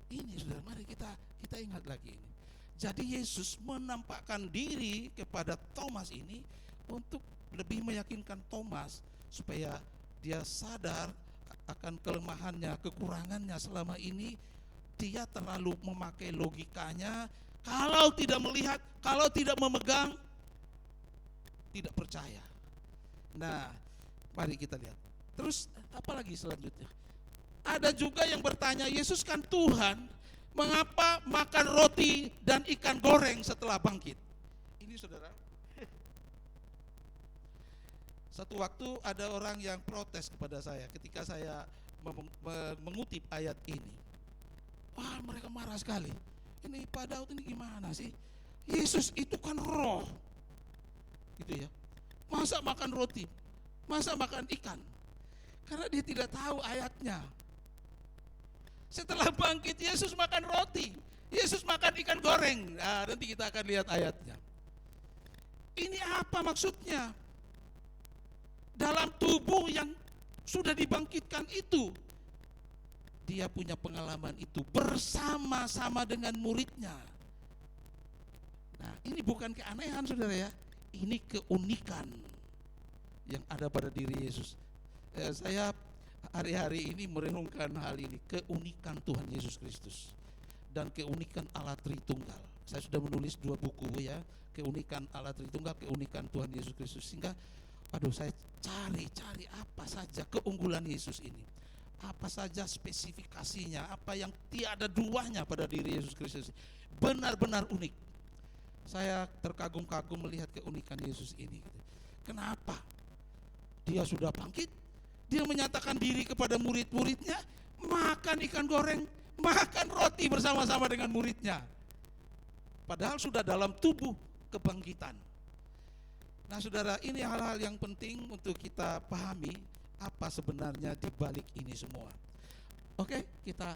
Ini saudara, mari kita ingat lagi ini. Jadi Yesus menampakkan diri kepada Thomas ini untuk lebih meyakinkan Thomas supaya dia sadar akan kelemahannya, kekurangannya selama ini. Dia terlalu memakai logikanya, kalau tidak melihat, kalau tidak memegang, tidak percaya. Nah, mari kita lihat. Terus apalagi selanjutnya? Ada juga yang bertanya, Yesus kan Tuhan, mengapa makan roti dan ikan goreng setelah bangkit? Ini saudara, satu waktu ada orang yang protes kepada saya ketika saya mengutip ayat ini. Wah, mereka marah sekali. Ini Pak Daud ini gimana sih? Yesus itu kan roh, gitu ya. Masa makan roti, masa makan ikan? Karena dia tidak tahu ayatnya. Setelah bangkit Yesus makan roti, Yesus makan ikan goreng. Nah, nanti kita akan lihat ayatnya. Ini apa maksudnya? Dalam tubuh yang sudah dibangkitkan itu, dia punya pengalaman itu bersama-sama dengan muridnya. Nah, ini bukan keanehan saudara ya, ini keunikan yang ada pada diri Yesus. Saya hari-hari ini merenungkan hal ini, keunikan Tuhan Yesus Kristus dan keunikan Allah Tritunggal. Saya sudah menulis 2 buku ya, keunikan Allah Tritunggal, keunikan Tuhan Yesus Kristus. Sehingga saya cari apa saja keunggulan Yesus ini, apa saja spesifikasinya, apa yang tiada duanya pada diri Yesus Kristus. Benar-benar unik. Saya terkagum-kagum melihat keunikan Yesus ini. Kenapa? Dia sudah bangkit, dia menyatakan diri kepada murid-muridnya, makan ikan goreng, makan roti bersama-sama dengan muridnya. Padahal sudah dalam tubuh kebangkitan. Nah saudara, ini hal-hal yang penting untuk kita pahami apa sebenarnya di balik ini semua. Oke, kita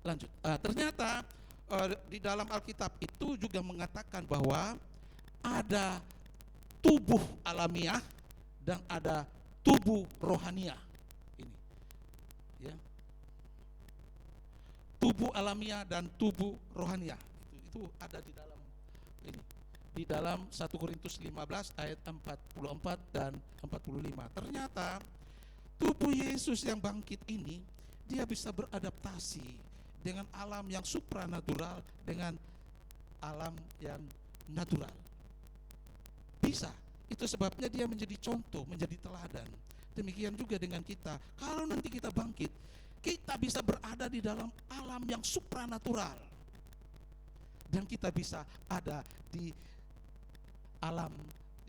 lanjut. Ternyata di dalam Alkitab itu juga mengatakan bahwa ada tubuh alamiah dan ada tubuh rohaniah. Ini, ya, tubuh alamiah dan tubuh rohaniah itu ada di dalam ini, di dalam 1 Korintus 15 ayat 44 dan 45. Ternyata tubuh Yesus yang bangkit ini dia bisa beradaptasi dengan alam yang supranatural dengan alam yang natural. Bisa. Itu sebabnya dia menjadi contoh, menjadi teladan. Demikian juga dengan kita. Kalau nanti kita bangkit, kita bisa berada di dalam alam yang supranatural. Dan kita bisa ada di alam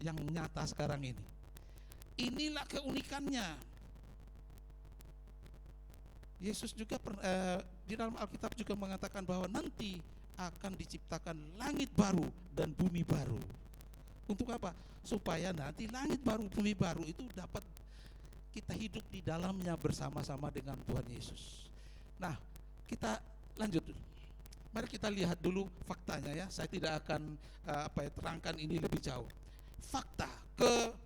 yang nyata sekarang ini. Inilah keunikannya. Yesus juga di dalam Alkitab juga mengatakan bahwa nanti akan diciptakan langit baru dan bumi baru. Untuk apa? Supaya nanti langit baru, bumi baru itu dapat kita hidup di dalamnya bersama-sama dengan Tuhan Yesus. Nah, kita lanjut. Mari kita lihat dulu faktanya ya. Saya tidak akan terangkan ini lebih jauh. Fakta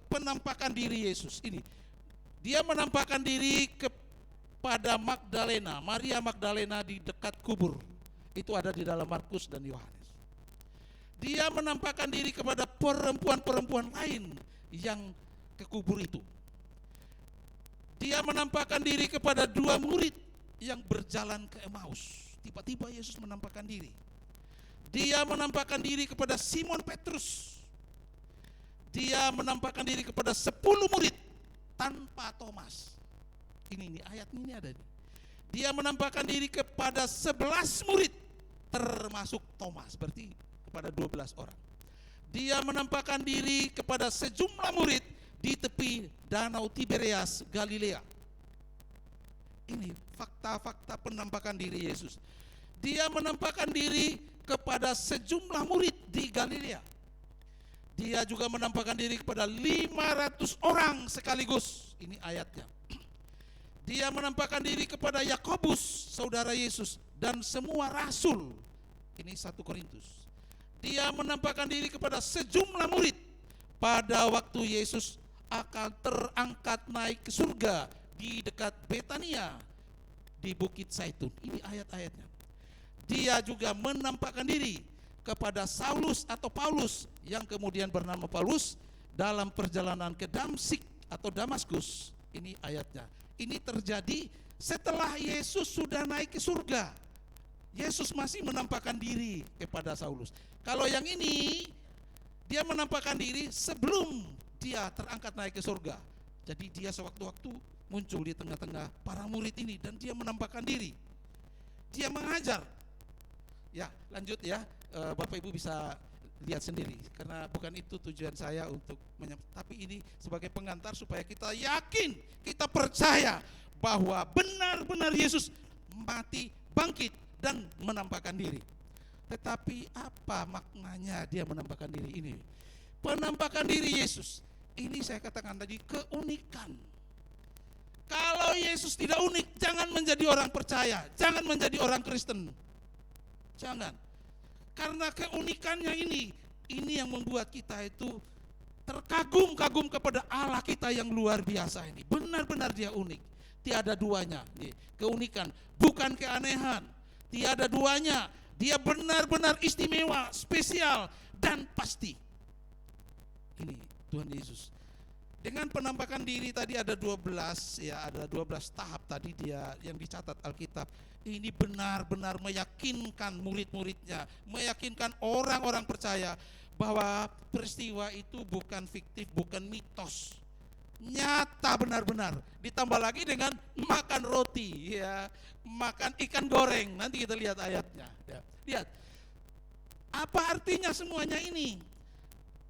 penampakan diri Yesus ini. Dia menampakkan diri kepada Magdalena, Maria Magdalena di dekat kubur. Itu ada di dalam Markus dan Yohanes. Dia menampakkan diri kepada perempuan-perempuan lain yang ke kubur itu. Dia menampakkan diri kepada 2 murid yang berjalan ke Emmaus. Tiba-tiba Yesus menampakkan diri. Dia menampakkan diri kepada Simon Petrus. Dia menampakkan diri kepada 10 murid tanpa Thomas. Ini ayat ini ada. Dia menampakkan diri kepada 11 murid termasuk Thomas, berarti kepada 12 orang. Dia menampakkan diri kepada sejumlah murid di tepi Danau Tiberias, Galilea. Ini fakta-fakta penampakan diri Yesus. Dia menampakkan diri kepada sejumlah murid di Galilea. Dia juga menampakkan diri kepada 500 orang sekaligus. Ini ayatnya. Dia menampakkan diri kepada Yakobus, saudara Yesus, dan semua rasul. Ini 1 Korintus. Dia menampakkan diri kepada sejumlah murid pada waktu Yesus akan terangkat naik ke surga di dekat Betania di Bukit Zaitun. Ini ayat-ayatnya. Dia juga menampakkan diri kepada Saulus atau Paulus yang kemudian bernama Paulus dalam perjalanan ke Damsik atau Damaskus. Ini ayatnya. Ini terjadi setelah Yesus sudah naik ke surga. Yesus masih menampakkan diri kepada Saulus. Kalau yang ini dia menampakkan diri sebelum dia terangkat naik ke surga. Jadi dia sewaktu-waktu muncul di tengah-tengah para murid ini dan dia menampakkan diri. Dia mengajar. Ya, lanjut ya. Bapak Ibu bisa lihat sendiri karena bukan itu tujuan saya untuk tapi ini sebagai pengantar supaya kita yakin, kita percaya bahwa benar-benar Yesus mati, bangkit dan menampakkan diri. Tetapi apa maknanya dia menampakkan diri ini? Penampakan diri Yesus ini saya katakan tadi keunikan. Kalau Yesus tidak unik, jangan menjadi orang percaya, jangan menjadi orang Kristen. Jangan. Karena keunikannya ini yang membuat kita itu terkagum-kagum kepada Allah kita yang luar biasa ini. Benar-benar dia unik. Tiada duanya. Keunikan, bukan keanehan. Tiada duanya. Dia benar-benar istimewa, spesial, dan pasti. Ini Tuhan Yesus. Dengan penampakan diri tadi ada 12 ya, ada 12 tahap tadi dia yang dicatat Alkitab. Ini benar-benar meyakinkan murid-muridnya, meyakinkan orang-orang percaya bahwa peristiwa itu bukan fiktif, bukan mitos. Nyata benar-benar. Ditambah lagi dengan makan roti ya, makan ikan goreng. Nanti kita lihat ayatnya ya. Lihat. Apa artinya semuanya ini?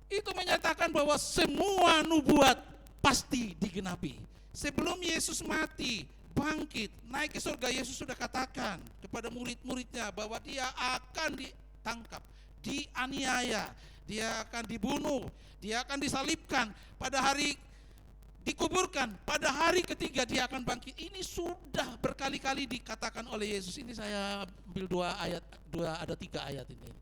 Itu menyatakan bahwa semua nubuat pasti digenapi. Sebelum Yesus mati, bangkit, naik ke surga, Yesus sudah katakan kepada murid-muridnya bahwa dia akan ditangkap, dianiaya, dia akan dibunuh, dia akan disalibkan, pada hari dikuburkan, pada hari ketiga dia akan bangkit. Ini sudah berkali-kali dikatakan oleh Yesus. Ini saya ambil 3 ayat ini.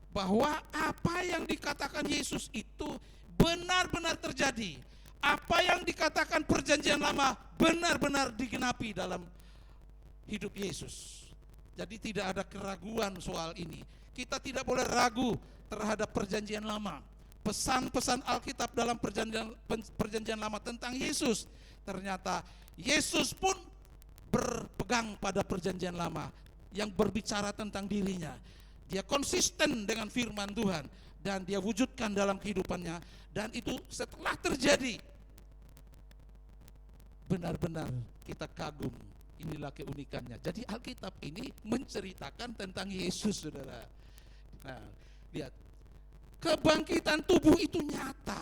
Bahwa apa yang dikatakan Yesus itu benar-benar terjadi. Apa yang dikatakan perjanjian lama benar-benar digenapi dalam hidup Yesus. Jadi tidak ada keraguan soal ini. Kita tidak boleh ragu terhadap perjanjian lama. Pesan-pesan Alkitab dalam perjanjian lama tentang Yesus. Ternyata Yesus pun berpegang pada perjanjian lama yang berbicara tentang dirinya. Dia konsisten dengan firman Tuhan dan dia wujudkan dalam kehidupannya, dan itu setelah terjadi benar-benar kita kagum. Inilah keunikannya. Jadi Alkitab ini menceritakan tentang Yesus, saudara. Nah, lihat, kebangkitan tubuh itu nyata.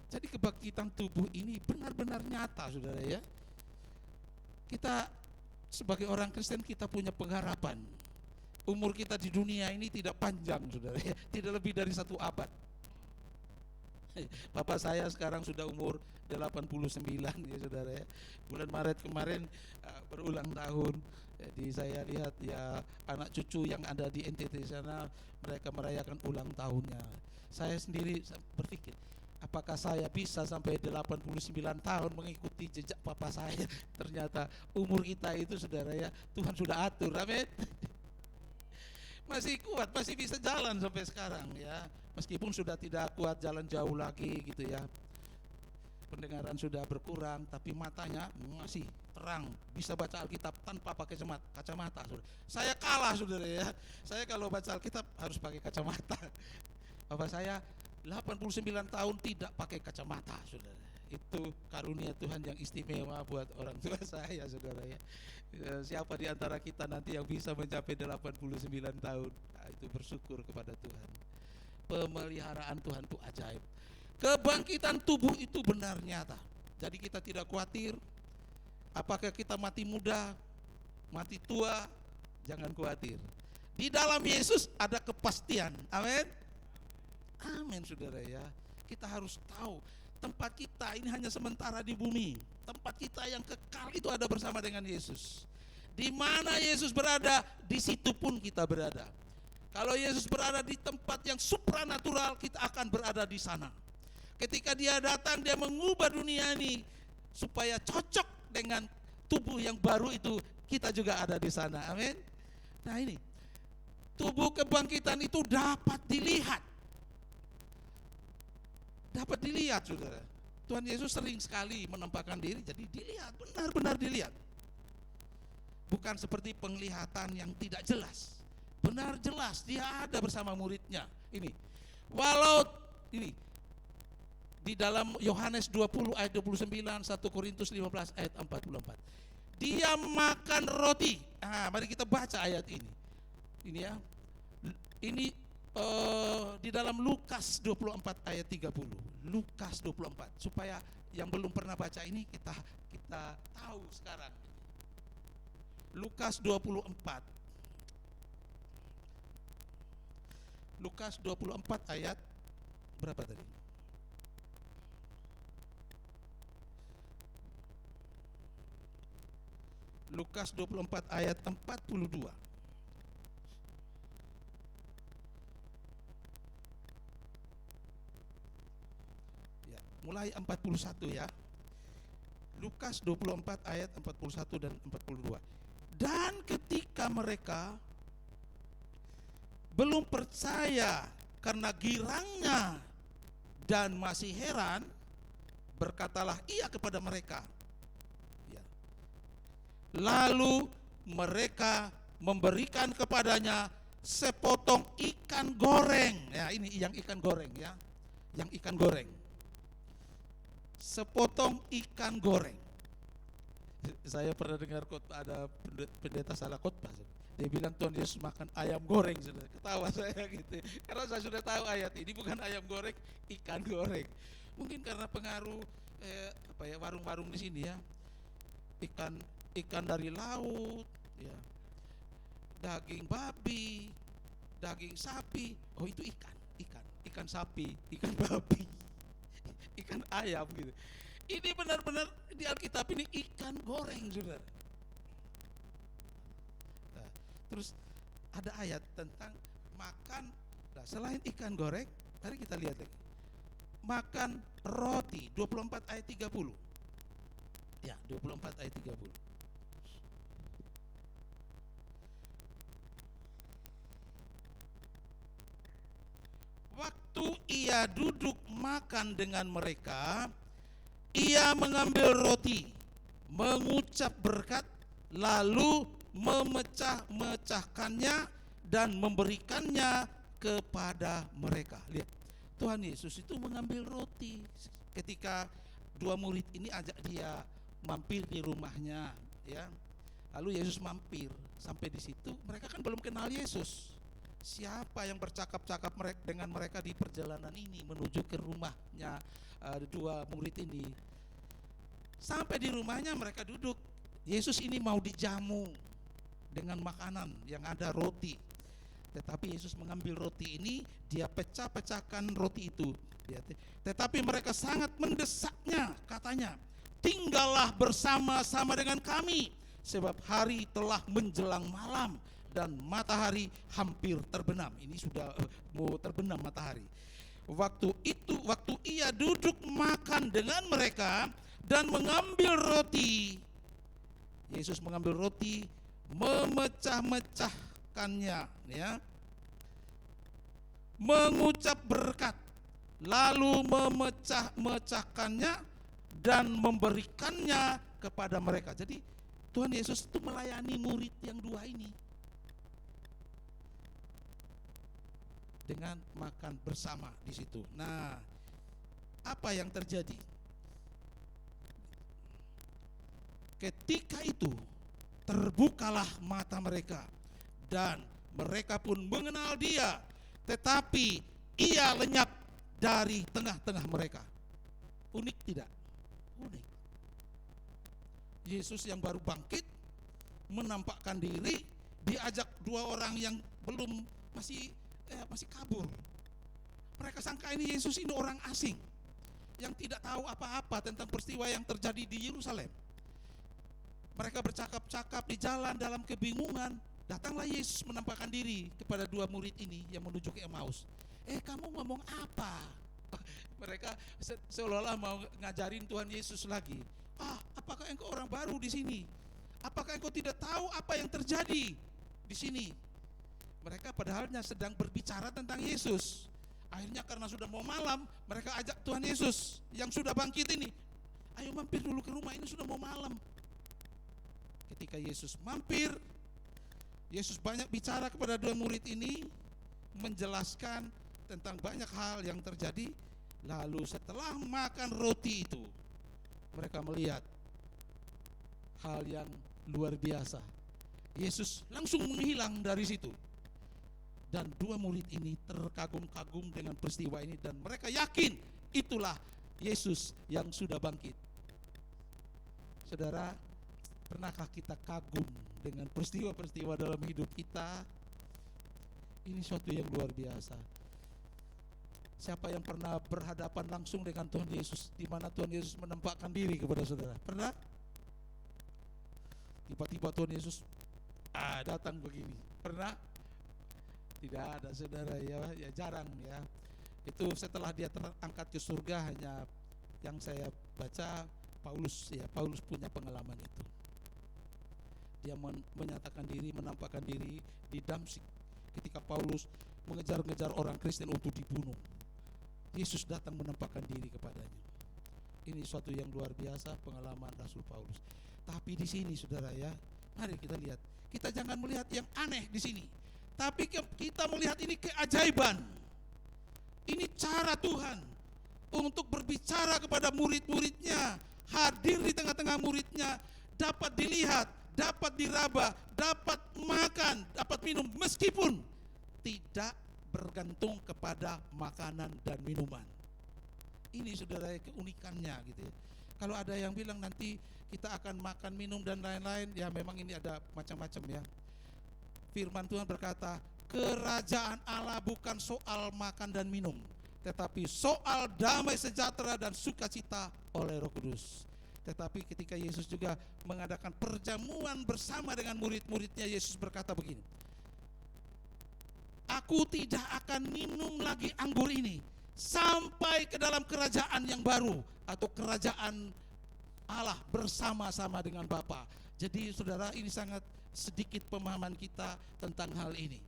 Jadi kebangkitan tubuh ini benar-benar nyata, saudara ya. Kita sebagai orang Kristen kita punya pengharapan. Umur kita di dunia ini tidak panjang, saudara ya. Tidak lebih dari 1 abad. Bapak saya sekarang sudah umur 89 ya, saudara ya. Bulan Maret kemarin berulang tahun. Jadi saya lihat ya anak cucu yang ada di NTT sana, mereka merayakan ulang tahunnya. Saya sendiri berpikir, apakah saya bisa sampai 89 tahun mengikuti jejak papa saya? Ternyata umur kita itu, saudara ya, Tuhan sudah atur, amin. Masih kuat, masih bisa jalan sampai sekarang ya. Meskipun sudah tidak kuat jalan jauh lagi gitu ya. Pendengaran sudah berkurang, tapi matanya masih terang, bisa baca Alkitab tanpa pakai kacamata. Saudara. Saya kalah, saudara ya. Saya kalau baca Alkitab harus pakai kacamata. Bapak saya 89 tahun tidak pakai kacamata, saudara. Itu karunia Tuhan yang istimewa buat orang tua saya, saudara ya. Siapa di antara kita nanti yang bisa mencapai 89 tahun? Nah, itu bersyukur kepada Tuhan. Pemeliharaan Tuhan itu ajaib. Kebangkitan tubuh itu benar nyata. Jadi kita tidak khawatir apakah kita mati muda, mati tua, jangan khawatir. Di dalam Yesus ada kepastian. Amin. Amin, saudara ya. Kita harus tahu tempat kita ini hanya sementara di bumi. Tempat kita yang kekal itu ada bersama dengan Yesus. Di mana Yesus berada, di situ pun kita berada. Kalau Yesus berada di tempat yang supranatural, kita akan berada di sana. Ketika dia datang, dia mengubah dunia ini supaya cocok dengan tubuh yang baru itu, kita juga ada di sana. Amin. Nah ini, tubuh kebangkitan itu dapat dilihat. Dapat dilihat, saudara. Tuhan Yesus sering sekali menampakkan diri, jadi dilihat, benar-benar dilihat. Bukan seperti penglihatan yang tidak jelas. Benar jelas, dia ada bersama muridnya. Ini, walau ini, di dalam Yohanes 20 ayat 29, 1 Korintus 15 ayat 44. Dia makan roti. Mari kita baca ayat ini. Ini ya. Ini di dalam Lukas 24 ayat 30. Lukas 24. Supaya yang belum pernah baca ini kita tahu sekarang. Lukas 24. Lukas 24 ayat berapa tadi? Lukas 24 ayat 42. Ya, mulai 41 ya. Lukas 24 ayat 41 dan 42. Dan ketika mereka belum percaya karena girangnya dan masih heran, berkatalah ia kepada mereka. Lalu mereka memberikan kepadanya sepotong ikan goreng. Ya, ini yang ikan goreng ya. Yang ikan goreng. Sepotong ikan goreng. Saya pernah dengar khotbah, ada pendeta salah khotbah. Dia bilang Tuhan Yesus makan ayam goreng. Ketawa saya gitu. Karena saya sudah tahu ayat ini bukan ayam goreng, ikan goreng. Mungkin karena pengaruh warung-warung di sini ya. Ikan dari laut, ya, daging babi, daging sapi, oh itu ikan sapi, ikan babi, ikan ayam gitu. Ini benar-benar di Alkitab ini ikan goreng, saudara. Nah, terus ada ayat tentang makan. Nah, selain ikan goreng, mari kita lihat lagi. Makan roti 24 ayat 30. Ya, 24 ayat 30. Waktu ia duduk makan dengan mereka, ia mengambil roti, mengucap berkat, lalu memecah-mecahkannya dan memberikannya kepada mereka. Lihat, Tuhan Yesus itu mengambil roti. Ketika dua murid ini ajak dia mampir di rumahnya, ya. Lalu Yesus mampir, sampai di situ mereka kan belum kenal Yesus. Siapa yang bercakap-cakap dengan mereka di perjalanan ini menuju ke rumahnya dua murid ini. Sampai di rumahnya mereka duduk. Yesus ini mau dijamu dengan makanan yang ada roti. Tetapi Yesus mengambil roti ini, dia pecah-pecahkan roti itu. Tetapi mereka sangat mendesaknya, katanya, tinggallah bersama-sama dengan kami, sebab hari telah menjelang malam dan matahari hampir terbenam. Ini sudah mau terbenam matahari. Waktu ia duduk makan dengan mereka dan mengambil roti, Yesus mengambil roti, memecah-mecahkannya, ya, mengucap berkat, lalu memecah-mecahkannya dan memberikannya kepada mereka. Jadi Tuhan Yesus itu melayani murid yang dua ini dengan makan bersama di situ. Nah, apa yang terjadi? Ketika itu terbukalah mata mereka dan mereka pun mengenal Dia, tetapi Ia lenyap dari tengah-tengah mereka. Unik tidak? Unik. Yesus yang baru bangkit menampakkan diri, diajak dua orang yang belum masih kabur. Mereka sangka ini Yesus ini orang asing yang tidak tahu apa-apa tentang peristiwa yang terjadi di Yerusalem. Mereka bercakap-cakap di jalan dalam kebingungan. Datanglah Yesus menampakkan diri kepada dua murid ini yang menuju ke Emmaus. Kamu ngomong apa? Mereka seolah-olah mau ngajarin Tuhan Yesus lagi. Apakah engkau orang baru di sini? Apakah engkau tidak tahu apa yang terjadi di sini? Mereka padahalnya sedang berbicara tentang Yesus. Akhirnya karena sudah mau malam, mereka ajak Tuhan Yesus yang sudah bangkit ini, ayo mampir dulu ke rumah, ini sudah mau malam. Ketika Yesus mampir, Yesus banyak bicara kepada dua murid ini, menjelaskan tentang banyak hal yang terjadi. Lalu setelah makan roti itu, mereka melihat hal yang luar biasa. Yesus langsung menghilang dari situ. Dan dua murid ini terkagum-kagum dengan peristiwa ini, dan mereka yakin itulah Yesus yang sudah bangkit. Saudara, pernahkah kita kagum dengan peristiwa-peristiwa dalam hidup kita? Ini suatu yang luar biasa. Siapa yang pernah berhadapan langsung dengan Tuhan Yesus, di mana Tuhan Yesus menampakkan diri kepada saudara? Pernah? Tiba-tiba Tuhan Yesus datang begini. Pernah? Tidak ada, saudara, ya jarang ya. Itu setelah dia terangkat ke surga, hanya yang saya baca Paulus punya pengalaman itu. Dia menyatakan diri, menampakkan diri di Damsyik ketika Paulus mengejar-ngejar orang Kristen untuk dibunuh. Yesus datang menampakkan diri kepadanya. Ini suatu yang luar biasa pengalaman Rasul Paulus. Tapi di sini, saudara, ya, mari kita lihat. Kita jangan melihat yang aneh di sini, tapi kita melihat ini keajaiban. Ini cara Tuhan untuk berbicara kepada murid-muridnya, hadir di tengah-tengah muridnya, dapat dilihat, dapat diraba, dapat makan, dapat minum, meskipun tidak bergantung kepada makanan dan minuman. Ini, saudara, keunikannya gitu ya. Kalau ada yang bilang nanti kita akan makan, minum dan lain-lain, ya memang ini ada macam-macam ya. Firman Tuhan berkata, kerajaan Allah bukan soal makan dan minum, tetapi soal damai sejahtera dan sukacita oleh Roh Kudus. Tetapi ketika Yesus juga mengadakan perjamuan bersama dengan murid-muridnya, Yesus berkata begini, aku tidak akan minum lagi anggur ini sampai ke dalam kerajaan yang baru, atau kerajaan Allah bersama-sama dengan Bapa. Jadi saudara, ini sangat sedikit pemahaman kita tentang hal ini.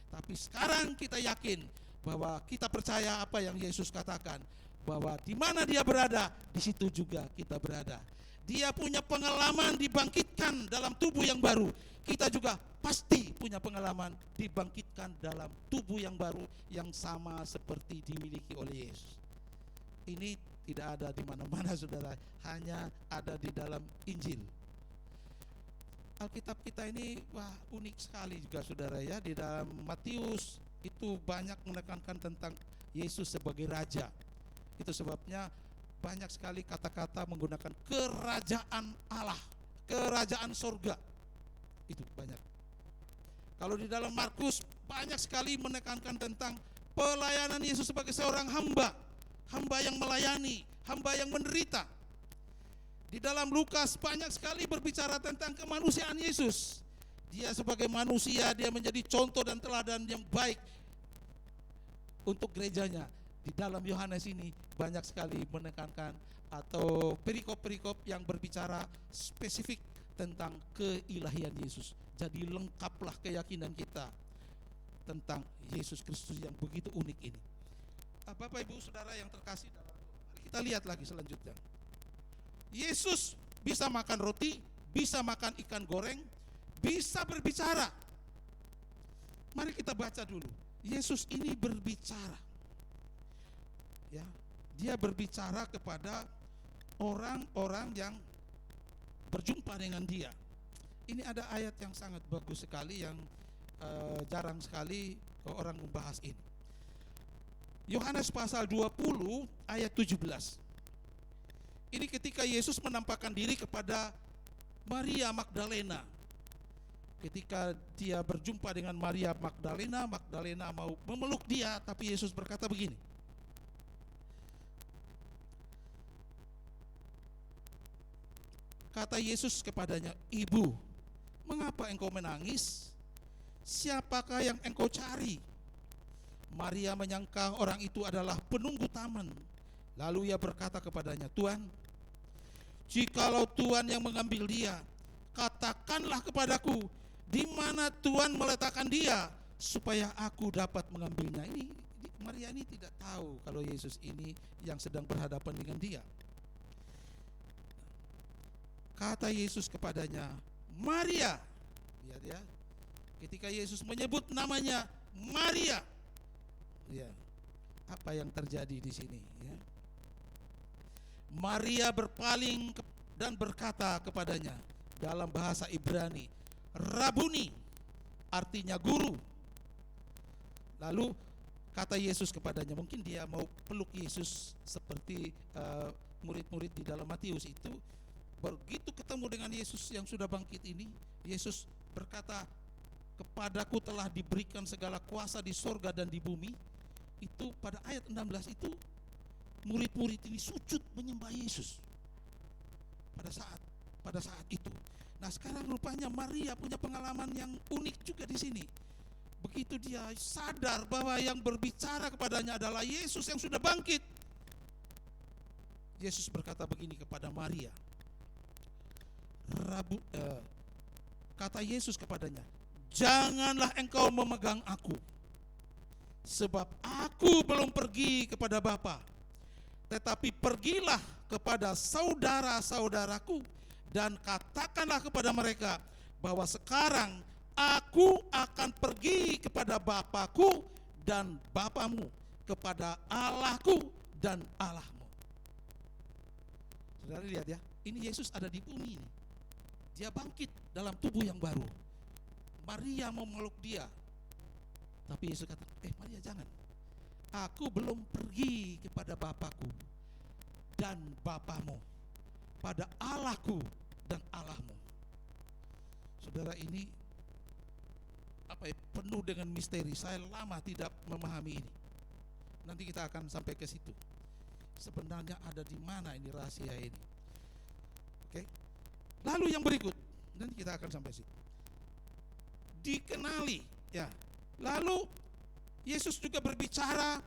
Tapi sekarang kita yakin bahwa kita percaya apa yang Yesus katakan, bahwa di mana dia berada, di situ juga kita berada. Dia punya pengalaman dibangkitkan dalam tubuh yang baru. Kita juga pasti punya pengalaman dibangkitkan dalam tubuh yang baru yang sama seperti dimiliki oleh Yesus. Ini tidak ada di mana-mana, saudara, hanya ada di dalam Injil. Alkitab kita ini unik sekali juga, saudara, ya. Di dalam Matius itu banyak menekankan tentang Yesus sebagai raja. Itu sebabnya banyak sekali kata-kata menggunakan kerajaan Allah, kerajaan surga. Itu banyak. Kalau di dalam Markus banyak sekali menekankan tentang pelayanan Yesus sebagai seorang hamba, hamba yang melayani, hamba yang menderita. Di dalam Lukas banyak sekali berbicara tentang kemanusiaan Yesus. Dia sebagai manusia, dia menjadi contoh dan teladan yang baik untuk gerejanya. Di dalam Yohanes ini banyak sekali menekankan atau perikop-perikop yang berbicara spesifik tentang keilahian Yesus. Jadi lengkaplah keyakinan kita tentang Yesus Kristus yang begitu unik ini. Bapak Ibu Saudara yang terkasih dalam Tuhan, mari kita lihat lagi selanjutnya. Yesus bisa makan roti, bisa makan ikan goreng, bisa berbicara. Mari kita baca dulu. Yesus ini berbicara. Ya, dia berbicara kepada orang-orang yang berjumpa dengan dia. Ini ada ayat yang sangat bagus sekali yang jarang sekali orang membahas ini. Yohanes pasal 20 ayat 17. Ini ketika Yesus menampakkan diri kepada Maria Magdalena. Ketika dia berjumpa dengan Maria Magdalena, Magdalena mau memeluk dia, tapi Yesus berkata begini. Kata Yesus kepadanya, "Ibu, mengapa engkau menangis? Siapakah yang engkau cari?" Maria menyangka orang itu adalah penunggu taman. Lalu ia berkata kepadanya, "Tuhan, jikalau Tuhan yang mengambil dia, katakanlah kepadaku di mana Tuhan meletakkan dia, supaya aku dapat mengambilnya." Ini Maria ini tidak tahu kalau Yesus ini yang sedang berhadapan dengan dia. Kata Yesus kepadanya, "Maria." Lihat ya, ketika Yesus menyebut namanya Maria, ya, apa yang terjadi di sini? Ya. Maria berpaling dan berkata kepadanya dalam bahasa Ibrani, "Rabuni," artinya guru. Lalu kata Yesus kepadanya, mungkin dia mau peluk Yesus seperti murid-murid di dalam Matius itu. Begitu ketemu dengan Yesus yang sudah bangkit ini, Yesus berkata, "Kepadaku telah diberikan segala kuasa di sorga dan di bumi." Itu pada ayat 16 itu murid-murid ini sujud menyembah Yesus pada saat itu. Nah, sekarang rupanya Maria punya pengalaman yang unik juga di sini. Begitu dia sadar bahwa yang berbicara kepadanya adalah Yesus yang sudah bangkit, Yesus berkata begini kepada Maria. Kata Yesus kepadanya, "Janganlah engkau memegang aku, sebab aku belum pergi kepada Bapa. Tetapi pergilah kepada saudara-saudaraku dan katakanlah kepada mereka bahwa sekarang aku akan pergi kepada Bapakku dan Bapamu, kepada Allahku dan Allahmu." Saudara lihat ya, ini Yesus ada di bumi ini. Dia bangkit dalam tubuh yang baru. Maria mau memeluk dia, tapi Yesus kata, Maria jangan. Aku belum pergi kepada Bapakku dan Bapamu, pada Allahku dan Allahmu. Saudara, ini penuh dengan misteri. Saya lama tidak memahami ini. Nanti kita akan sampai ke situ. Sebenarnya ada di mana ini rahasia ini? Oke. Lalu yang berikut, nanti kita akan sampai situ. Dikenali, ya. Lalu Yesus juga berbicara,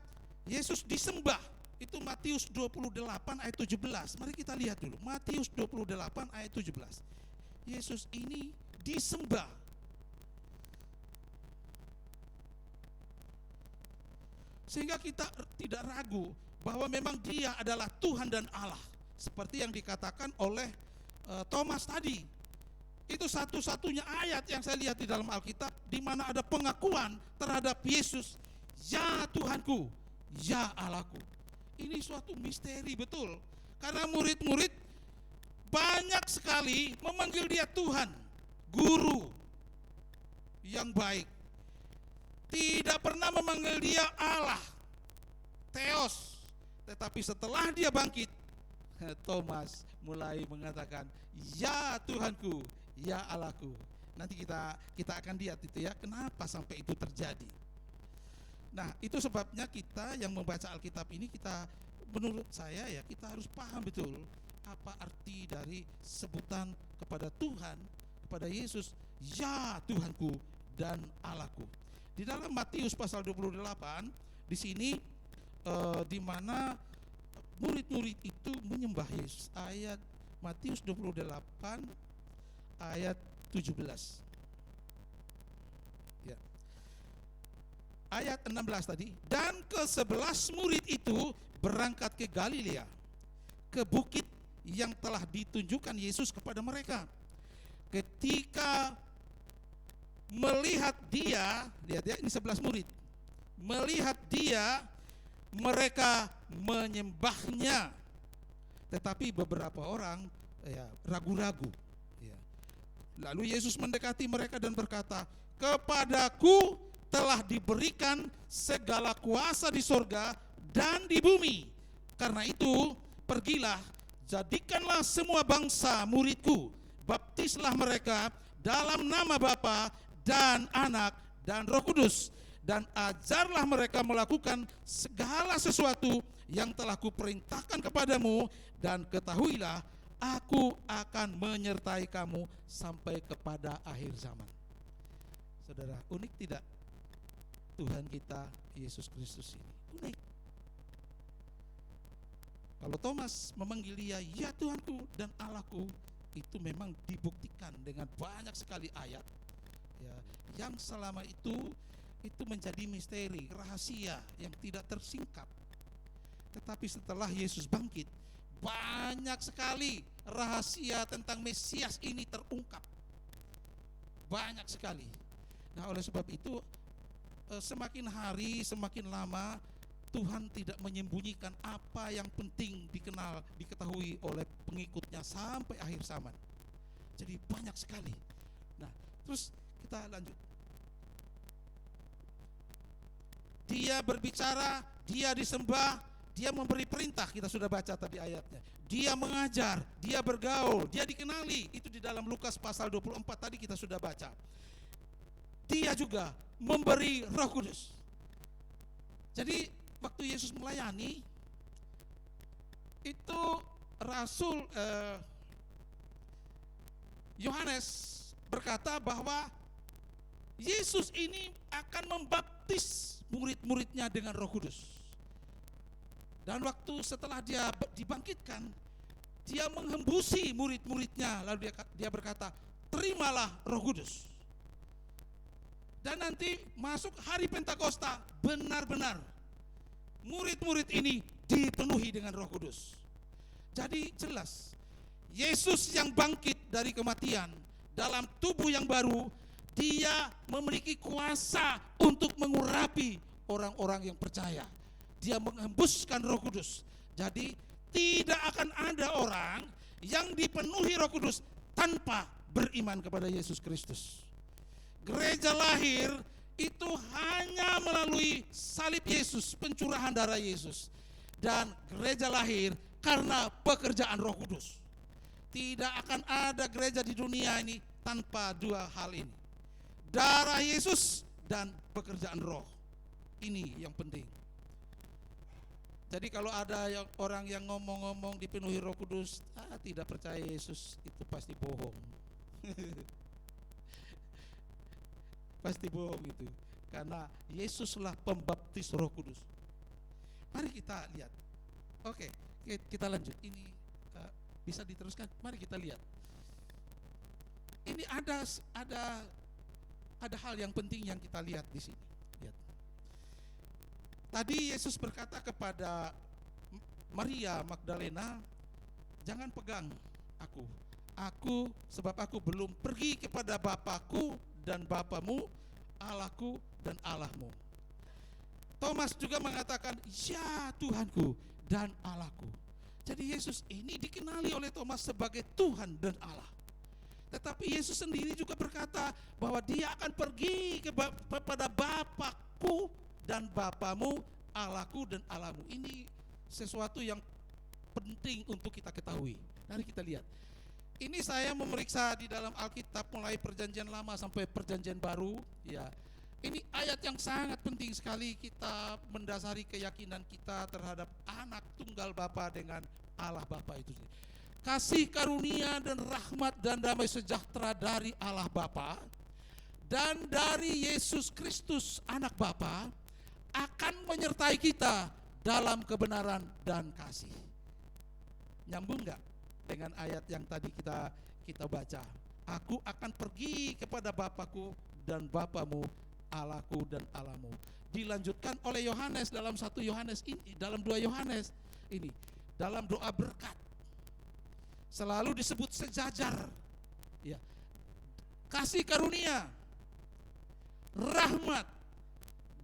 Yesus disembah. Itu Matius 28 ayat 17. Mari kita lihat dulu. Matius 28 ayat 17. Yesus ini disembah. Sehingga kita tidak ragu bahwa memang dia adalah Tuhan dan Allah. Seperti yang dikatakan oleh Thomas tadi. Itu satu-satunya ayat yang saya lihat di dalam Alkitab di mana ada pengakuan terhadap Yesus, "Ya Tuhanku, ya Allahku." Ini suatu misteri betul. Karena murid-murid banyak sekali memanggil dia Tuhan, guru yang baik. Tidak pernah memanggil dia Allah, Theos. Tetapi setelah dia bangkit, Thomas mulai mengatakan, "Ya Tuhanku, ya Allahku." Nanti kita akan lihat itu ya, kenapa sampai itu terjadi. Nah, itu sebabnya kita yang membaca Alkitab ini, kita menurut saya ya, kita harus paham betul apa arti dari sebutan kepada Tuhan, kepada Yesus, ya Tuhanku dan Allahku. Di dalam Matius pasal 28, di sini di mana murid-murid itu menyembah Yesus. Ayat Matius 28 ayat 17. Ya. Ayat 16 tadi, dan ke-11 murid itu berangkat ke Galilea, ke bukit yang telah ditunjukkan Yesus kepada mereka. Ketika melihat dia, lihat ya, ini 11 murid, melihat dia, mereka menyembahnya, tetapi beberapa orang ragu-ragu. Ya. Lalu Yesus mendekati mereka dan berkata, kepadaku telah diberikan segala kuasa di sorga dan di bumi. Karena itu pergilah, jadikanlah semua bangsa muridku, baptislah mereka dalam nama Bapa dan Anak dan Roh Kudus, dan ajarlah mereka melakukan segala sesuatu yang telah kuperintahkan kepadamu, dan ketahuilah aku akan menyertai kamu sampai kepada akhir zaman. Saudara, unik tidak Tuhan kita Yesus Kristus ini? Unik. Kalau Thomas memanggil dia, ya Tuhanku dan Allahku, itu memang dibuktikan dengan banyak sekali ayat, ya, yang selama itu menjadi misteri, rahasia yang tidak tersingkap. Tetapi setelah Yesus bangkit, banyak sekali rahasia tentang Mesias ini terungkap. Banyak sekali. Nah, oleh sebab itu semakin hari semakin lama Tuhan tidak menyembunyikan apa yang penting diketahui oleh pengikutnya sampai akhir zaman. Jadi banyak sekali. Nah, terus kita lanjut. Dia berbicara, dia disembah, dia memberi perintah, kita sudah baca tadi ayatnya. Dia mengajar, dia bergaul, dia dikenali. Itu di dalam Lukas pasal 24 tadi kita sudah baca. Dia juga memberi Roh Kudus. Jadi waktu Yesus melayani, itu Rasul Yohanes berkata bahwa Yesus ini akan membaptis murid-muridnya dengan Roh Kudus. Dan waktu setelah dia dibangkitkan, dia menghembusi murid-muridnya, lalu dia berkata, terimalah Roh Kudus. Dan nanti masuk hari Pentakosta, benar-benar murid-murid ini dipenuhi dengan Roh Kudus. Jadi jelas, Yesus yang bangkit dari kematian dalam tubuh yang baru, dia memiliki kuasa untuk mengurapi orang-orang yang percaya. Dia menghembuskan Roh Kudus. Jadi tidak akan ada orang yang dipenuhi Roh Kudus tanpa beriman kepada Yesus Kristus. Gereja lahir itu hanya melalui salib Yesus, pencurahan darah Yesus. Dan gereja lahir karena pekerjaan Roh Kudus. Tidak akan ada gereja di dunia ini tanpa dua hal ini. Darah Yesus dan pekerjaan Roh. Ini yang penting. Jadi kalau ada orang yang ngomong-ngomong dipenuhi Roh Kudus, tidak percaya Yesus, itu pasti bohong. Pasti bohong itu. Karena Yesuslah pembaptis Roh Kudus. Mari kita lihat. Oke, kita lanjut. Ini bisa diteruskan. Mari kita lihat. Ini ada hal yang penting yang kita lihat di sini. Lihat. Tadi Yesus berkata kepada Maria Magdalena, jangan pegang aku sebab aku belum pergi kepada Bapakku dan Bapamu, Allahku dan Allahmu. Thomas juga mengatakan, ya Tuhanku dan Allahku. Jadi Yesus ini dikenali oleh Thomas sebagai Tuhan dan Allah. Tetapi Yesus sendiri juga berkata bahwa dia akan pergi kepada Bapakku dan Bapamu, Allahku dan Allahmu. Ini sesuatu yang penting untuk kita ketahui. Mari kita lihat. Ini saya memeriksa di dalam Alkitab mulai perjanjian lama sampai perjanjian baru. Ya, ini ayat yang sangat penting sekali kita mendasari keyakinan kita terhadap anak tunggal Bapa dengan Allah Bapa itu sendiri. kasih karunia dan rahmat dan damai sejahtera dari Allah Bapa dan dari Yesus Kristus anak Bapa akan menyertai kita dalam kebenaran dan kasih. Nyambung nggak dengan ayat yang tadi kita baca? Aku akan pergi kepada Bapakku dan Bapamu, Allahku dan Allahmu. Dilanjutkan oleh Yohanes dalam 1 Yohanes ini, dalam 2 Yohanes ini, dalam doa berkat. Selalu disebut sejajar. Ya. Kasih karunia, rahmat,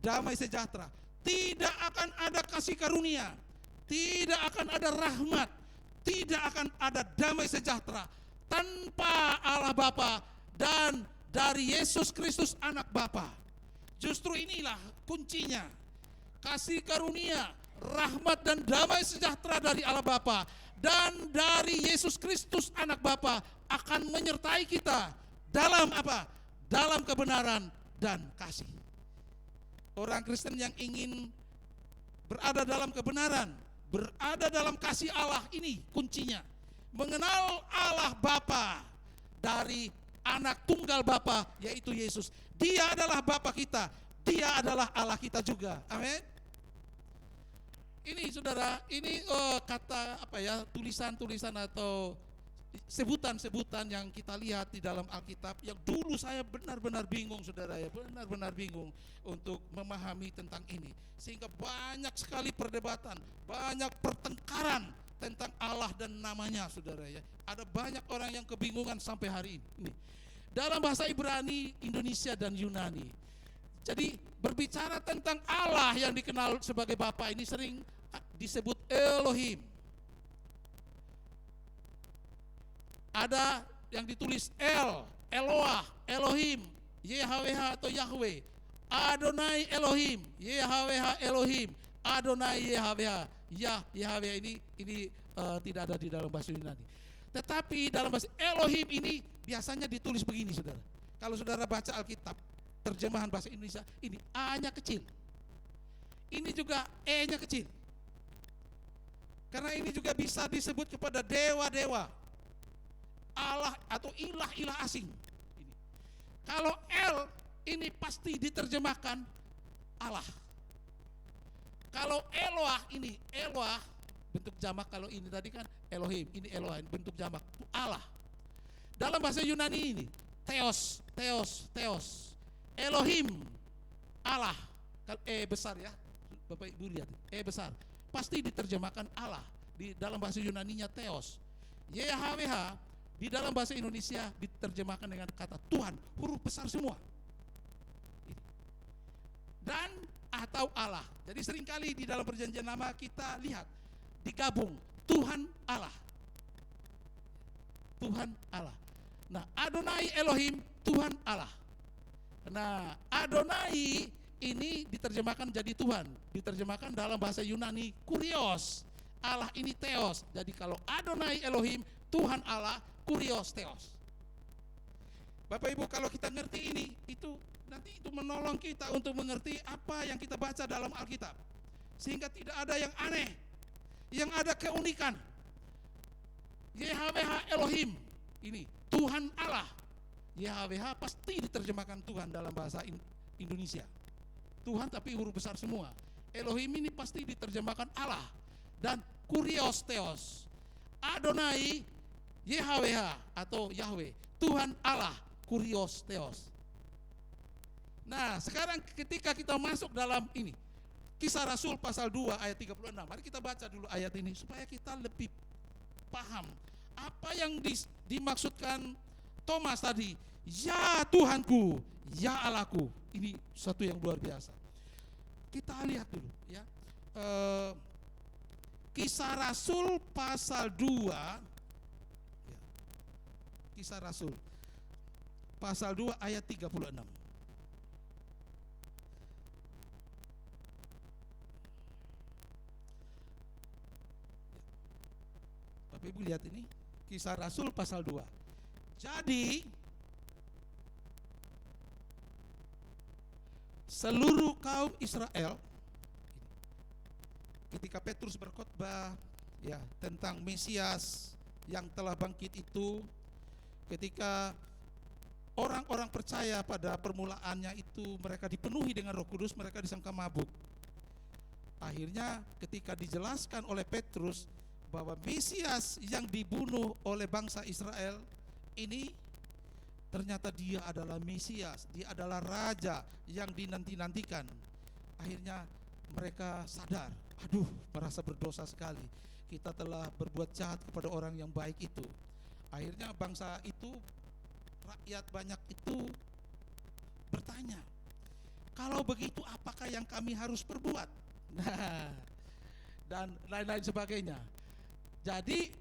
damai sejahtera. Tidak akan ada kasih karunia, tidak akan ada rahmat, tidak akan ada damai sejahtera tanpa Allah Bapa dan dari Yesus Kristus anak Bapa. Justru inilah kuncinya. Kasih karunia, rahmat dan damai sejahtera dari Allah Bapa dan dari Yesus Kristus anak Bapa akan menyertai kita dalam apa? Dalam kebenaran dan kasih. Orang Kristen yang ingin berada dalam kebenaran, berada dalam kasih Allah, ini kuncinya. Mengenal Allah Bapa dari anak tunggal Bapa, yaitu Yesus. Dia adalah Bapa kita, Dia adalah Allah kita juga. Amin. Ini saudara, ini kata apa ya, tulisan-tulisan atau sebutan-sebutan yang kita lihat di dalam Alkitab yang dulu saya benar-benar bingung saudara ya, benar-benar bingung untuk memahami tentang ini. Sehingga banyak sekali perdebatan, banyak pertengkaran tentang Allah dan namanya saudara ya. Ada banyak orang yang kebingungan sampai hari ini. Dalam bahasa Ibrani, Indonesia dan Yunani. Jadi berbicara tentang Allah yang dikenal sebagai Bapa ini sering disebut Elohim. Ada yang ditulis Eloah, Elohim, YHWH atau Yahweh, Adonai Elohim, YHWH Elohim, Adonai YHWH. YHWH ini tidak ada di dalam bahasa Yunani. Tetapi dalam bahasa Elohim ini biasanya ditulis begini saudara. Kalau saudara baca Alkitab, terjemahan bahasa Indonesia, ini A-nya kecil. Ini juga E-nya kecil. Karena ini juga bisa disebut kepada dewa-dewa, Allah atau ilah-ilah asing. Ini. Kalau L ini pasti diterjemahkan Allah. Kalau Eloah ini, Eloah bentuk jamak, kalau ini tadi kan Elohim, ini Eloah bentuk jamak, Allah. Dalam bahasa Yunani ini Theos. Elohim, Allah. Kalau E besar ya, Bapak Ibu lihat, E besar. Pasti diterjemahkan Allah. Di dalam bahasa Yunaninya Theos. YHWH di dalam bahasa Indonesia diterjemahkan dengan kata Tuhan, huruf besar semua. Dan atau Allah. Jadi seringkali di dalam perjanjian lama kita lihat digabung Tuhan Allah. Tuhan Allah. Nah, Adonai Elohim, Tuhan Allah. Nah, Adonai ini diterjemahkan jadi Tuhan, diterjemahkan dalam bahasa Yunani Kurios. Allah ini Theos. Jadi kalau Adonai Elohim, Tuhan Allah, Kurios Theos. Bapak Ibu, kalau kita ngerti ini, itu nanti itu menolong kita untuk mengerti apa yang kita baca dalam Alkitab. Sehingga tidak ada yang aneh, yang ada keunikan. YHWH Elohim, ini Tuhan Allah. YHWH pasti diterjemahkan Tuhan dalam bahasa Indonesia. Tuhan tapi huruf besar semua. Elohim ini pasti diterjemahkan Allah. Dan Kurios Theos, Adonai YHWH atau Yahweh, Tuhan Allah, Kurios Theos. Nah, sekarang ketika kita masuk dalam ini, Kisah Rasul pasal 2 ayat 36. Mari kita baca dulu ayat ini supaya kita lebih paham apa yang dimaksudkan Thomas tadi. Ya Tuhanku, ya Allahku. Ini satu yang luar biasa. Kita lihat dulu ya. Kisah Rasul pasal 2 ya. Kisah Rasul pasal 2 ayat 36. Bapak Ibu lihat ini, Kisah Rasul pasal 2. Jadi seluruh kaum Israel ketika Petrus berkhotbah ya tentang Mesias yang telah bangkit itu, ketika orang-orang percaya pada permulaannya itu mereka dipenuhi dengan Roh Kudus, mereka disangka mabuk. Akhirnya ketika dijelaskan oleh Petrus bahwa Mesias yang dibunuh oleh bangsa Israel ini ternyata dia adalah Mesias, dia adalah raja yang dinanti-nantikan. Akhirnya mereka sadar, aduh, merasa berdosa sekali. Kita telah berbuat jahat kepada orang yang baik itu. Akhirnya bangsa itu, rakyat banyak itu bertanya, kalau begitu apakah yang kami harus perbuat? Nah, dan lain-lain sebagainya. Jadi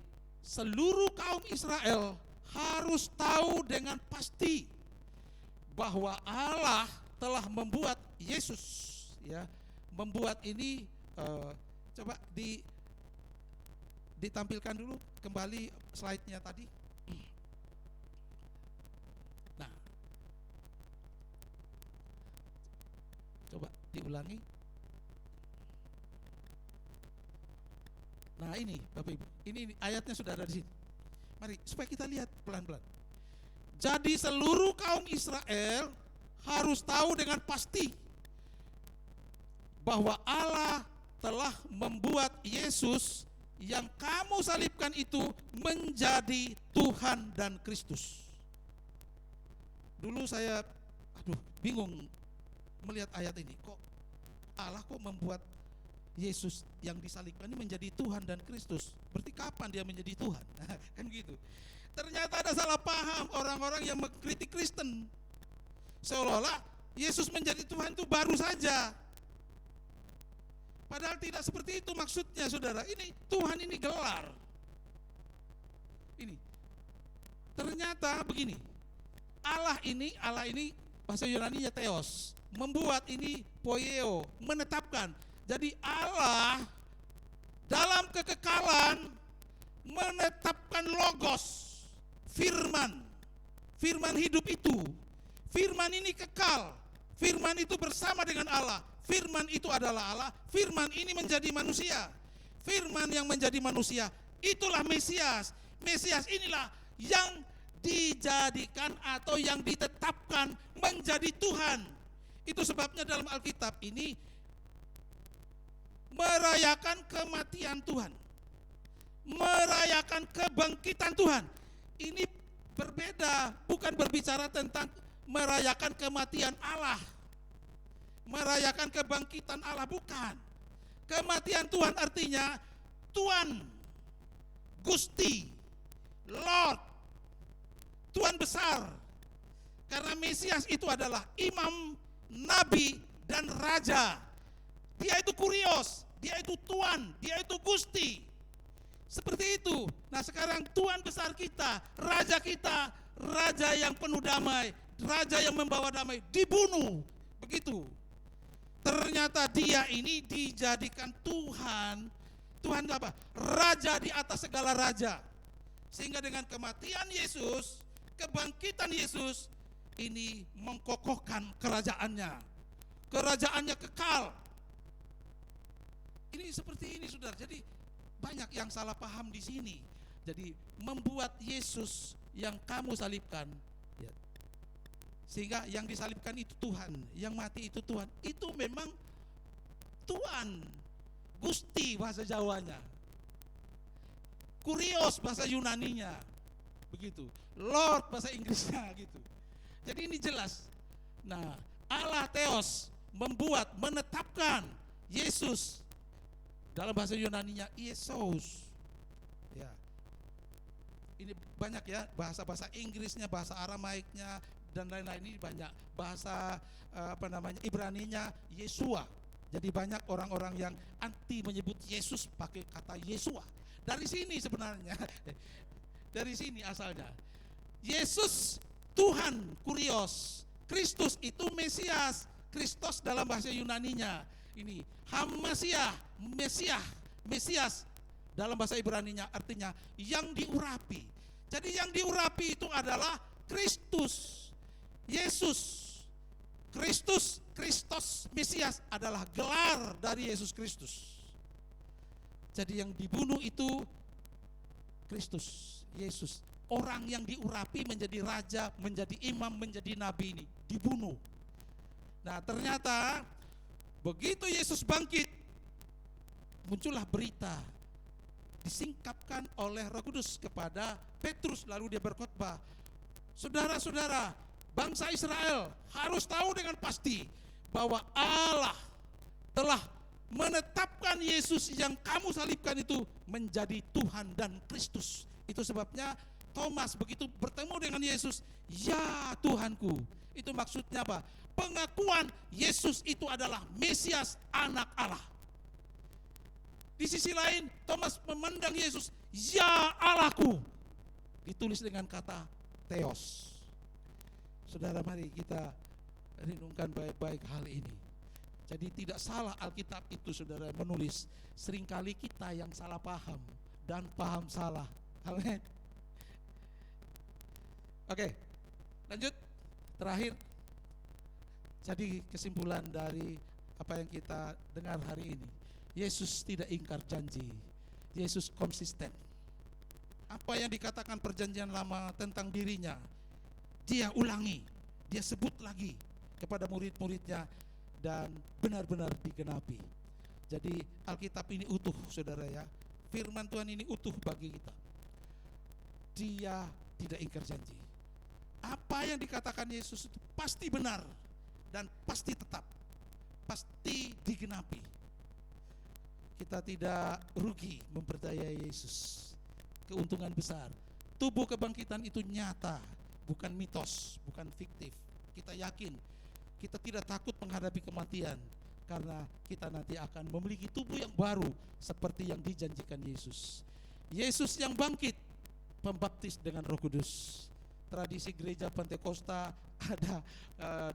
seluruh kaum Israel harus tahu dengan pasti bahwa Allah telah membuat Yesus, ya, membuat ini. Coba ditampilkan dulu kembali slide-nya tadi. Nah, coba diulangi. Nah ini Bapak Ibu, ini ayatnya sudah ada di sini. Mari supaya kita lihat pelan-pelan. Jadi seluruh kaum Israel harus tahu dengan pasti bahwa Allah telah membuat Yesus yang kamu salibkan itu menjadi Tuhan dan Kristus. Dulu saya bingung melihat ayat ini, kok Allah kok membuat Yesus yang disalibkan ini menjadi Tuhan dan Kristus. Berarti kapan dia menjadi Tuhan? Kan gitu. Ternyata ada salah paham orang-orang yang mengkritik Kristen. Seolah-olah Yesus menjadi Tuhan itu baru saja. Padahal tidak seperti itu maksudnya, saudara. Ini Tuhan ini gelar. Ini. Ternyata begini. Allah ini bahasa Yunani-nya theos. Membuat ini poieo, menetapkan. Jadi Allah dalam kekekalan menetapkan logos, firman hidup itu. Firman ini kekal, firman itu bersama dengan Allah, firman itu adalah Allah, firman ini menjadi manusia. Firman yang menjadi manusia, itulah Mesias. Mesias inilah yang dijadikan atau yang ditetapkan menjadi Tuhan. Itu sebabnya dalam Alkitab ini merayakan kematian Tuhan, merayakan kebangkitan Tuhan. Ini berbeda, bukan berbicara tentang merayakan kematian Allah, merayakan kebangkitan Allah, bukan. Kematian Tuhan artinya Tuhan, Gusti, Lord, Tuhan besar. Karena Mesias itu adalah imam, nabi, dan raja. Dia itu kurios, dia itu Tuhan, dia itu Gusti. Seperti itu. Nah sekarang Tuhan besar kita, raja yang penuh damai, raja yang membawa damai, dibunuh. Begitu. Ternyata dia ini dijadikan Tuhan. Tuhan apa? Raja di atas segala raja. Sehingga dengan kematian Yesus, kebangkitan Yesus, ini mengkokohkan kerajaannya. Kerajaannya kekal. Ini seperti ini, saudara. Jadi banyak yang salah paham di sini. Jadi membuat Yesus yang kamu salibkan, ya. Sehingga yang disalibkan itu Tuhan, yang mati itu Tuhan. Itu memang Tuhan, Gusti bahasa Jawanya, Kurios bahasa Yunaninya, begitu. Lord bahasa Inggrisnya, gitu. Jadi ini jelas. Nah, Allah Theos membuat, menetapkan Yesus. Dalam bahasa Yunaninya Yesus. Ya. Ini banyak ya, bahasa-bahasa Inggrisnya, bahasa Aramaiknya dan lain-lain, ini banyak. Bahasa Ibraninya Yesua. Jadi banyak orang-orang yang anti menyebut Yesus pakai kata Yesua. Dari sini sebenarnya. Dari sini asalnya. Yesus Tuhan, Kurios. Kristus itu Mesias. Kristos dalam bahasa Yunaninya. Ini Mesias dalam bahasa Ibraninya artinya yang diurapi. Jadi yang diurapi itu adalah Kristus, Yesus. Kristos, Mesias adalah gelar dari Yesus Kristus. Jadi yang dibunuh itu Kristus Yesus, orang yang diurapi menjadi raja, menjadi imam, menjadi nabi ini dibunuh. Nah, ternyata begitu Yesus bangkit, muncullah berita, disingkapkan oleh Roh Kudus kepada Petrus, lalu dia berkhotbah, saudara-saudara, bangsa Israel harus tahu dengan pasti bahwa Allah telah menetapkan Yesus yang kamu salibkan itu menjadi Tuhan dan Kristus. Itu sebabnya Thomas begitu bertemu dengan Yesus, ya Tuhanku. Itu maksudnya apa? Pengakuan Yesus itu adalah Mesias, anak Allah. Di sisi lain Thomas memandang Yesus, ya Allahku. Ditulis dengan kata Theos. Saudara, mari kita renungkan baik-baik hal ini. Jadi tidak salah Alkitab itu, saudara, menulis. Seringkali kita yang salah paham dan paham salah. Amin. Oke, lanjut. Terakhir, jadi kesimpulan dari apa yang kita dengar hari ini, Yesus tidak ingkar janji. Yesus konsisten. Apa yang dikatakan perjanjian lama tentang dirinya, dia ulangi, dia sebut lagi kepada murid-muridnya, dan benar-benar digenapi. Jadi Alkitab ini utuh, saudara ya. Firman Tuhan ini utuh bagi kita. Dia tidak ingkar janji. Apa yang dikatakan Yesus itu pasti benar dan pasti tetap, pasti digenapi. Kita tidak rugi mempercayai Yesus. Keuntungan besar. Tubuh kebangkitan itu nyata, bukan mitos, bukan fiktif. Kita yakin, kita tidak takut menghadapi kematian, karena kita nanti akan memiliki tubuh yang baru seperti yang dijanjikan Yesus. Yesus yang bangkit, pembaptis dengan Roh Kudus. Tradisi gereja Pentakosta ada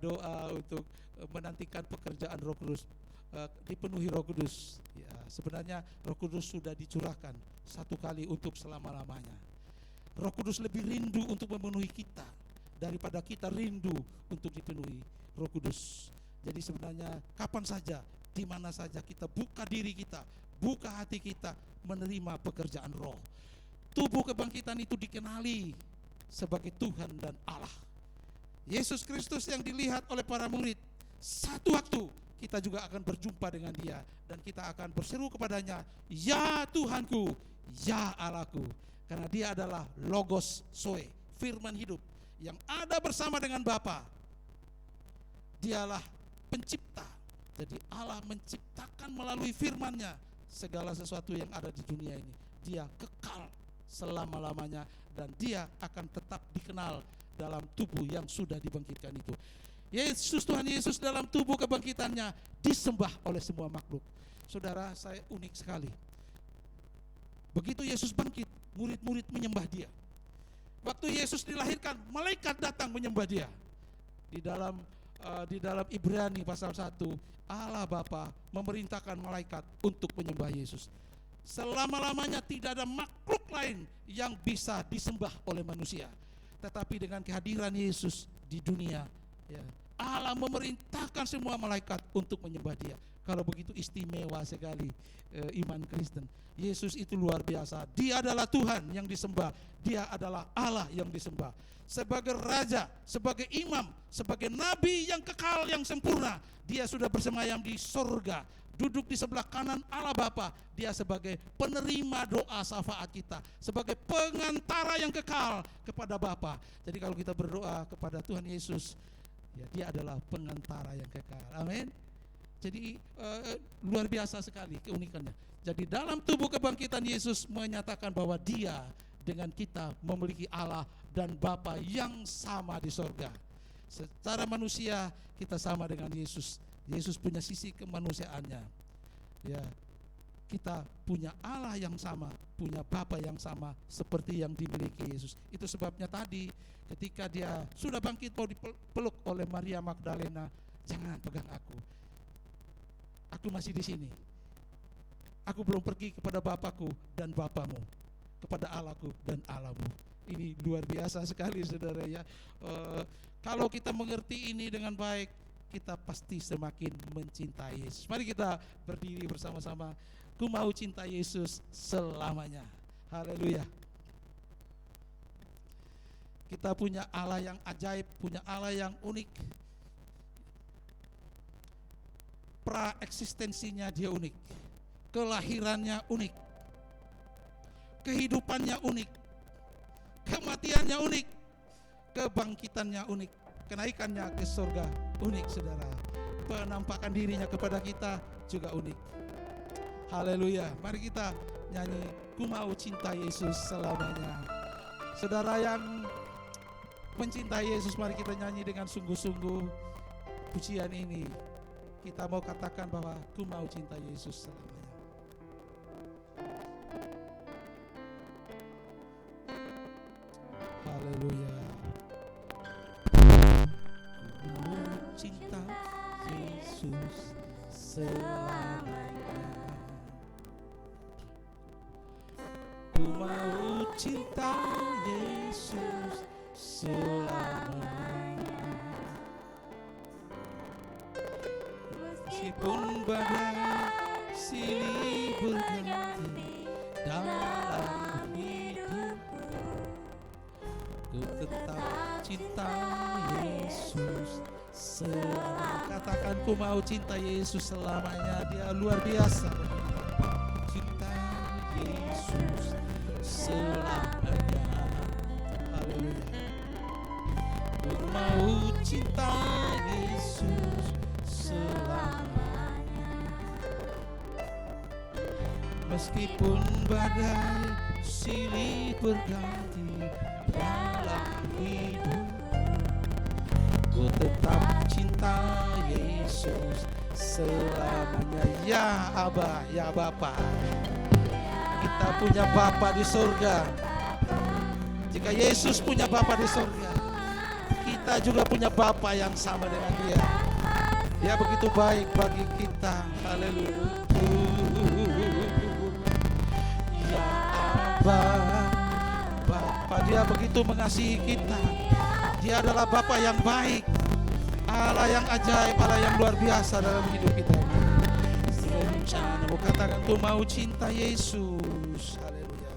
doa untuk menantikan pekerjaan Roh Kudus, dipenuhi Roh Kudus. Ya, sebenarnya Roh Kudus sudah dicurahkan satu kali untuk selama-lamanya. Roh Kudus lebih rindu untuk memenuhi kita daripada kita rindu untuk dipenuhi Roh Kudus. Jadi sebenarnya kapan saja, di mana saja kita buka diri kita, buka hati kita menerima pekerjaan Roh. Tubuh kebangkitan itu dikenali sebagai Tuhan dan Allah. Yesus Kristus yang dilihat oleh para murid, satu waktu kita juga akan berjumpa dengan Dia, dan kita akan berseru kepadanya, ya Tuhanku, ya Allahku. Karena Dia adalah Logos Zoe, firman hidup yang ada bersama dengan Bapa. Dialah pencipta. Jadi Allah menciptakan melalui firman-Nya segala sesuatu yang ada di dunia ini. Dia kekal selama-lamanya, dan Dia akan tetap dikenal dalam tubuh yang sudah dibangkitkan itu. Yesus, Tuhan Yesus dalam tubuh kebangkitannya disembah oleh semua makhluk. Saudara, saya unik sekali. Begitu Yesus bangkit, murid-murid menyembah Dia. Waktu Yesus dilahirkan, malaikat datang menyembah Dia. Di dalam Ibrani pasal 1, Allah Bapa memerintahkan malaikat untuk menyembah Yesus. Selama-lamanya tidak ada makhluk lain yang bisa disembah oleh manusia. Tetapi dengan kehadiran Yesus di dunia, ya, Allah memerintahkan semua malaikat untuk menyembah Dia. Kalau begitu istimewa sekali iman Kristen. Yesus itu luar biasa. Dia adalah Tuhan yang disembah. Dia adalah Allah yang disembah. Sebagai raja, sebagai imam, sebagai nabi yang kekal, yang sempurna, Dia sudah bersemayam di sorga, duduk di sebelah kanan Allah Bapa. Dia sebagai penerima doa syafaat kita, sebagai pengantara yang kekal kepada Bapa. Jadi kalau kita berdoa kepada Tuhan Yesus, ya, Dia adalah pengantara yang kekal. Amin. Jadi luar biasa sekali keunikannya. Jadi dalam tubuh kebangkitan Yesus menyatakan bahwa Dia dengan kita memiliki Allah dan Bapa yang sama di sorga. Secara manusia kita sama dengan Yesus. Yesus punya sisi kemanusiaannya. Ya, kita punya Allah yang sama, punya Bapa yang sama seperti yang dimiliki Yesus. Itu sebabnya tadi ketika Dia sudah bangkit mau dipeluk oleh Maria Magdalena, jangan pegang aku. Aku masih di sini. Aku belum pergi kepada Bapakku dan Bapamu, kepada Allahku dan Allahmu. Ini luar biasa sekali, saudara ya. Kalau kita mengerti ini dengan baik, kita pasti semakin mencintai Yesus. Mari kita berdiri bersama-sama. Ku mau cinta Yesus selamanya. Haleluya. Kita punya Allah yang ajaib, punya Allah yang unik. Pra-eksistensinya dia unik, kelahirannya unik, kehidupannya unik, kematiannya unik, kebangkitannya unik, kenaikannya ke surga unik, saudara. Penampakan dirinya kepada kita juga unik. Haleluya. Mari kita nyanyi Ku Mau Cinta Yesus Selamanya. Saudara yang mencintai Yesus, mari kita nyanyi dengan sungguh-sungguh pujian ini. Kita mau katakan bahwa ku mau cinta Yesus selamanya. Haleluya. Ku mau cinta Yesus selamanya. Ku mau cinta Yesus selamanya. Meskipun badai silih berganti dalam hidupku, ku tetap cinta Yesus selamanya. Katakan ku mau cinta Yesus selamanya. Dia luar biasa. Cinta Yesus selamanya. Haleluya. Ku mau cinta Yesus selamanya. Meskipun badai silih berganti dalam hidup, ku tetap cinta Yesus selamanya. Ya Abah, ya Bapa. Kita punya Bapa di surga. Jika Yesus punya Bapa di surga, kita juga punya Bapa yang sama dengan Dia. Dia begitu baik bagi kita. Haleluya. Ya Abah, Bapa, Dia begitu mengasihi kita. Dia adalah Bapa yang baik, Allah yang ajaib, Allah yang luar biasa dalam hidup kita. Rencana mau katakan ku mau cinta Yesus. Haleluya.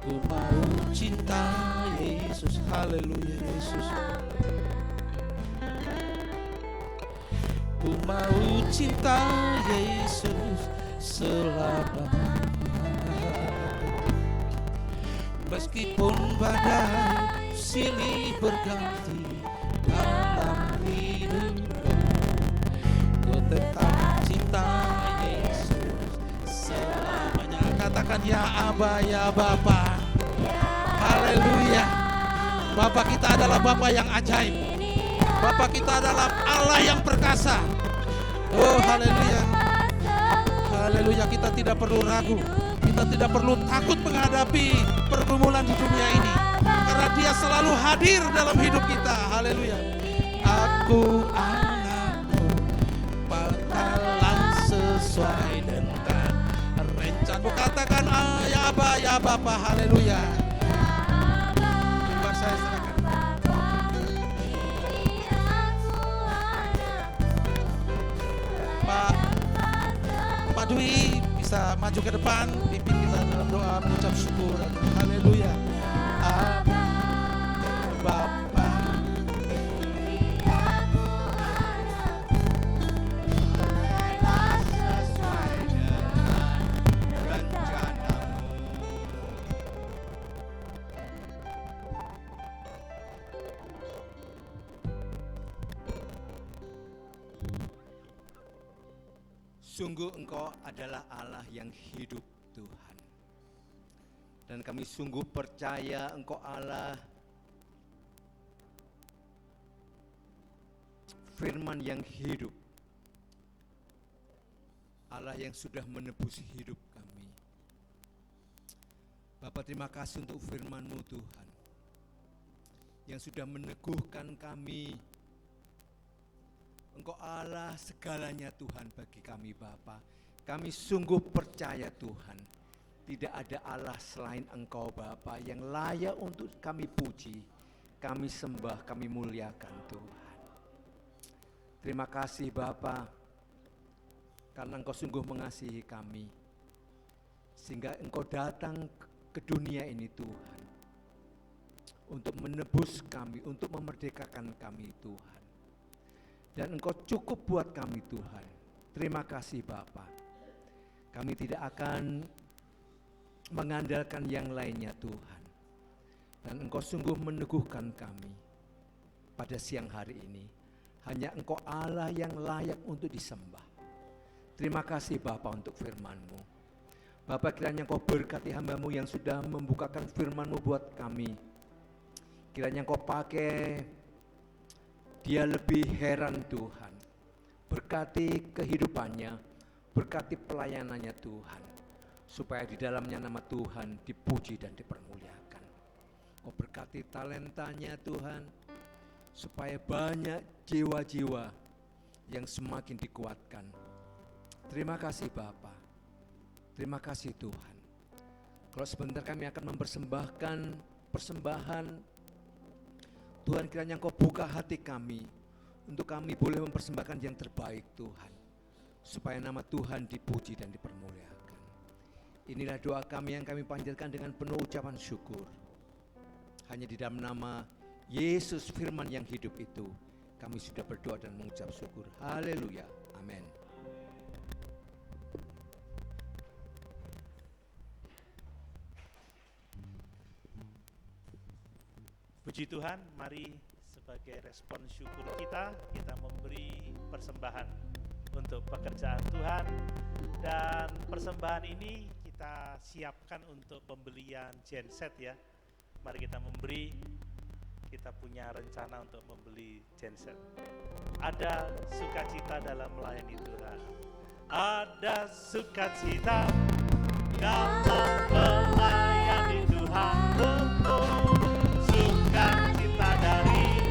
Ku mau cinta Yesus. Haleluya Yesus. Ku mau cinta Yesus selamanya. Meskipun badai silih berganti dalam hidupku, ku tetap cinta Yesus selamanya. Katakan ya Aba, ya Bapa. Haleluya. Bapa kita adalah Bapa yang ajaib. Bapa kita adalah Allah yang perkasa. Oh haleluya. Haleluya, kita tidak perlu ragu. Kita tidak perlu takut menghadapi pergumulan di dunia ini, karena Dia selalu hadir dalam hidup kita. Haleluya. Aku anakmu, bakalan sesuai dengan rencanamu. Katakan ya Aba, ya Bapa. Haleluya. Coba saya serahkan. Pak Dwi bisa maju ke depan, pimpin kita dalam doa mengucap syukur. Haleluya. Bapa, sesuai dengan rencanamu. Sungguh Engkau adalah Allah yang hidup, Tuhan. Dan kami sungguh percaya Engkau Allah firman yang hidup, Allah yang sudah menebus hidup kami. Bapa, terima kasih untuk firman-Mu Tuhan, yang sudah meneguhkan kami. Engkau Allah segalanya Tuhan bagi kami Bapa. Kami sungguh percaya Tuhan, tidak ada Allah selain Engkau Bapa yang layak untuk kami puji, kami sembah, kami muliakan Tuhan. Terima kasih Bapa, karena Engkau sungguh mengasihi kami, sehingga Engkau datang ke dunia ini Tuhan, untuk menebus kami, untuk memerdekakan kami Tuhan. Dan Engkau cukup buat kami Tuhan. Terima kasih Bapa. Kami tidak akan mengandalkan yang lainnya Tuhan. Dan Engkau sungguh meneguhkan kami pada siang hari ini. Hanya Engkau Allah yang layak untuk disembah. Terima kasih Bapa untuk firman-Mu. Bapak, kiranya Engkau berkati hamba-Mu yang sudah membukakan firman-Mu buat kami. Kiranya Engkau pakai dia lebih heran Tuhan. Berkati kehidupannya, berkati pelayanannya Tuhan. Supaya di dalamnya nama Tuhan dipuji dan dipermuliakan. Engkau berkati talentanya Tuhan. Supaya banyak jiwa-jiwa yang semakin dikuatkan. Terima kasih Bapa. Terima kasih Tuhan. Kalau sebentar kami akan mempersembahkan persembahan, Tuhan kiranya Engkau buka hati kami, untuk kami boleh mempersembahkan yang terbaik Tuhan, supaya nama Tuhan dipuji dan dipermuliakan. Inilah doa kami yang kami panjatkan dengan penuh ucapan syukur. Hanya di dalam nama Yesus firman yang hidup itu, kami sudah berdoa dan mengucap syukur. Haleluya. Amin. Puji Tuhan, mari sebagai respon syukur kita memberi persembahan untuk pekerjaan Tuhan. Dan persembahan ini kita siapkan untuk pembelian genset ya. Mari kita memberi, kita punya rencana untuk membeli genset. Ada sukacita dalam melayani Tuhan. Ada sukacita dalam melayani Tuhan. Sukacita dari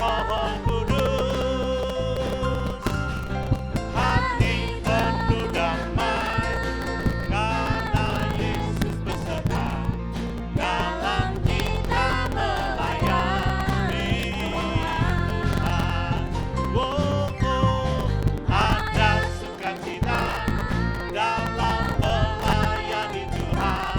Roh Kudus, hati penuh damai karena Yesus beserta dalam kita melayani Tuhan. Ada sukacita dalam melayani Tuhan.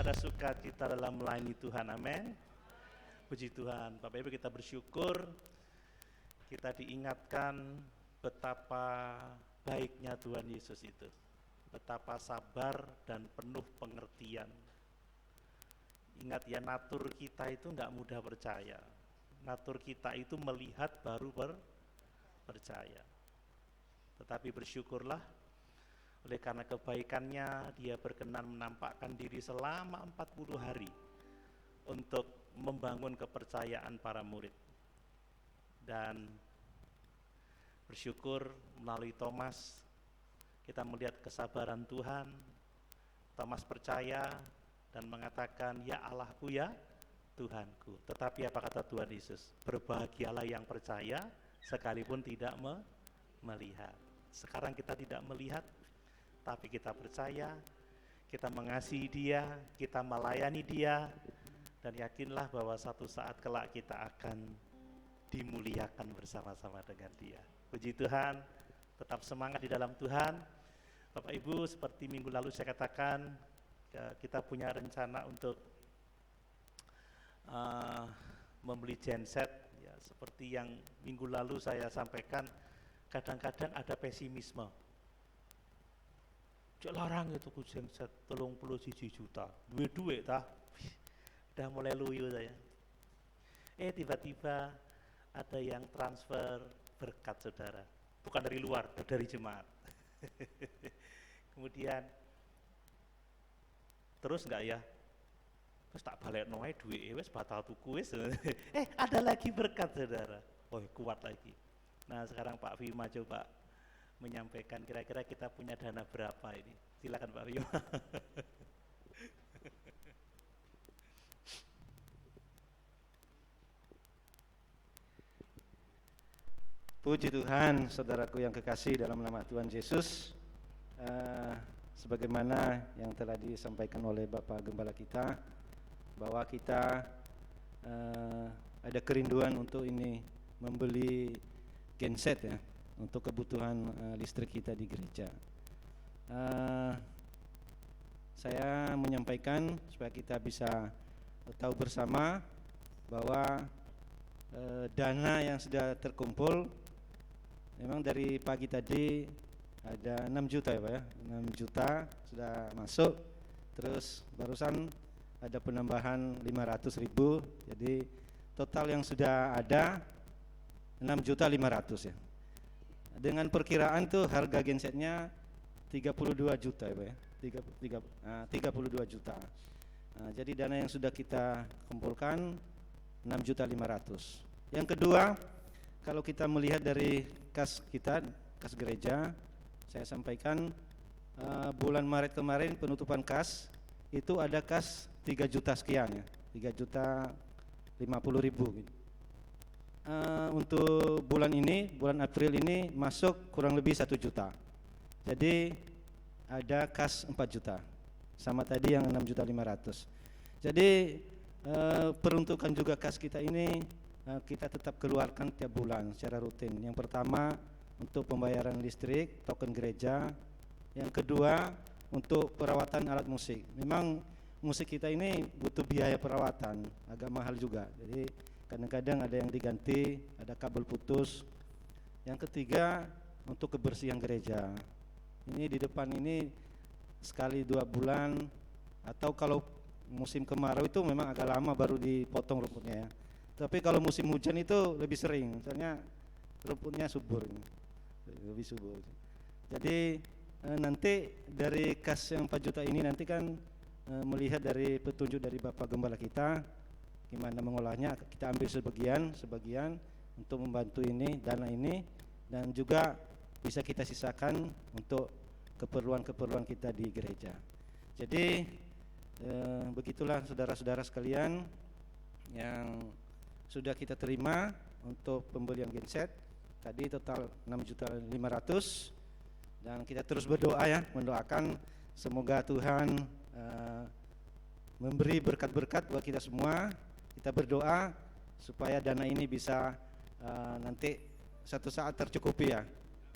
ada sukacita dalam melayani Tuhan, amin. Puji Tuhan, Bapak Ibu, kita bersyukur kita diingatkan betapa baiknya Tuhan Yesus itu, betapa sabar dan penuh pengertian. Ingat ya, natur kita itu nggak mudah percaya. Natur kita itu melihat baru percaya. Tetapi bersyukurlah, oleh karena kebaikannya dia berkenan menampakkan diri selama 40 hari untuk membangun kepercayaan para murid. Dan bersyukur melalui Thomas kita melihat kesabaran Tuhan. Thomas percaya dan mengatakan, ya Allahku, ya Tuhanku. Tetapi apa kata Tuhan Yesus? Berbahagialah yang percaya sekalipun tidak melihat. Sekarang kita tidak melihat, tapi kita percaya, kita mengasihi Dia, kita melayani Dia, dan yakinlah bahwa satu saat kelak kita akan dimuliakan bersama-sama dengan Dia. Puji Tuhan, tetap semangat di dalam Tuhan. Bapak Ibu, seperti minggu lalu saya katakan, kita punya rencana untuk membeli genset, ya, seperti yang minggu lalu saya sampaikan. Kadang-kadang ada pesimisme. Cek larang itu ku genset 31 juta, duit tah, udah mulai luyu saya. Tiba-tiba ada yang transfer berkat saudara, bukan dari luar, dari jemaat. Kemudian terus enggak ya? Terus tak balik noe duit wes batal tuku wes. Ada lagi berkat saudara. Oh, kuat lagi. Nah, sekarang Pak Bima coba menyampaikan kira-kira kita punya dana berapa ini. Silakan Pak Bima. Puji Tuhan, saudaraku yang kekasih dalam nama Tuhan Yesus. Sebagaimana yang telah disampaikan oleh Bapak Gembala kita, bahwa kita ada kerinduan untuk ini membeli genset ya, untuk kebutuhan listrik kita di gereja. Saya menyampaikan supaya kita bisa tahu bersama bahwa dana yang sudah terkumpul memang dari pagi tadi ada 6 juta ya Pak ya, 6 juta sudah masuk, terus barusan ada penambahan 500.000, jadi total yang sudah ada 6.500.000 ya. Dengan perkiraan tuh harga gensetnya 32 juta ya Pak ya, 32 juta. Nah, jadi dana yang sudah kita kumpulkan 6.500.000. Yang kedua, kalau kita melihat dari kas kita, kas gereja, saya sampaikan bulan Maret kemarin penutupan kas itu ada kas 3 juta sekian ya, 3.050.000 gitu. Untuk bulan ini, bulan April ini masuk kurang lebih 1 juta. Jadi ada kas 4 juta, sama tadi yang 6.500.000. Jadi peruntukan juga kas kita ini kita tetap keluarkan tiap bulan secara rutin. Yang pertama untuk pembayaran listrik, token gereja. Yang kedua untuk perawatan alat musik. Memang musik kita ini butuh biaya perawatan, agak mahal juga. Jadi kadang-kadang ada yang diganti, ada kabel putus. Yang ketiga untuk kebersihan gereja. Ini di depan ini sekali 2 bulan, atau kalau musim kemarau itu memang agak lama baru dipotong rumputnya ya. Tapi kalau musim hujan itu lebih sering, soalnya rumputnya subur, lebih subur. Jadi nanti dari kas yang 4 juta ini nanti kan melihat dari petunjuk dari Bapak Gembala kita, gimana mengolahnya, kita ambil sebagian untuk membantu ini, dana ini, dan juga bisa kita sisakan untuk keperluan-keperluan kita di gereja. Jadi begitulah saudara-saudara sekalian yang sudah kita terima untuk pembelian genset tadi total 6.500.000, dan kita terus berdoa ya, mendoakan semoga Tuhan memberi berkat-berkat buat kita semua. Kita berdoa supaya dana ini bisa nanti satu saat tercukupi ya.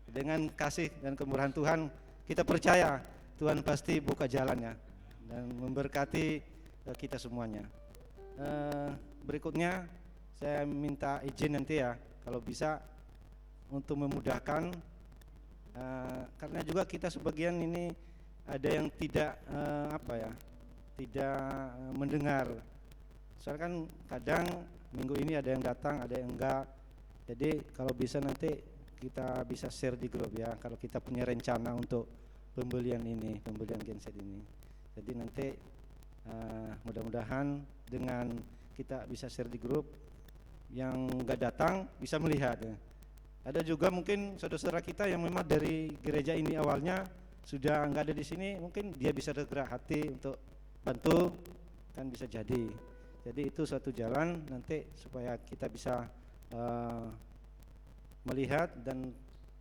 Dengan kasih dan kemurahan Tuhan, kita percaya Tuhan pasti buka jalannya dan memberkati kita semuanya. Berikutnya saya minta izin nanti ya, kalau bisa untuk memudahkan, karena juga kita sebagian ini ada yang tidak tidak mendengar. Soalnya kan kadang minggu ini ada yang datang, ada yang enggak. Jadi kalau bisa nanti kita bisa share di grup ya, kalau kita punya rencana untuk pembelian genset ini. Jadi nanti mudah-mudahan dengan kita bisa share di grup, yang enggak datang bisa melihat ya. Ada juga mungkin saudara-saudara kita yang memang dari gereja ini awalnya sudah enggak ada di sini, mungkin dia bisa tergerak hati untuk bantu, kan bisa jadi. Jadi itu suatu jalan nanti supaya kita bisa melihat dan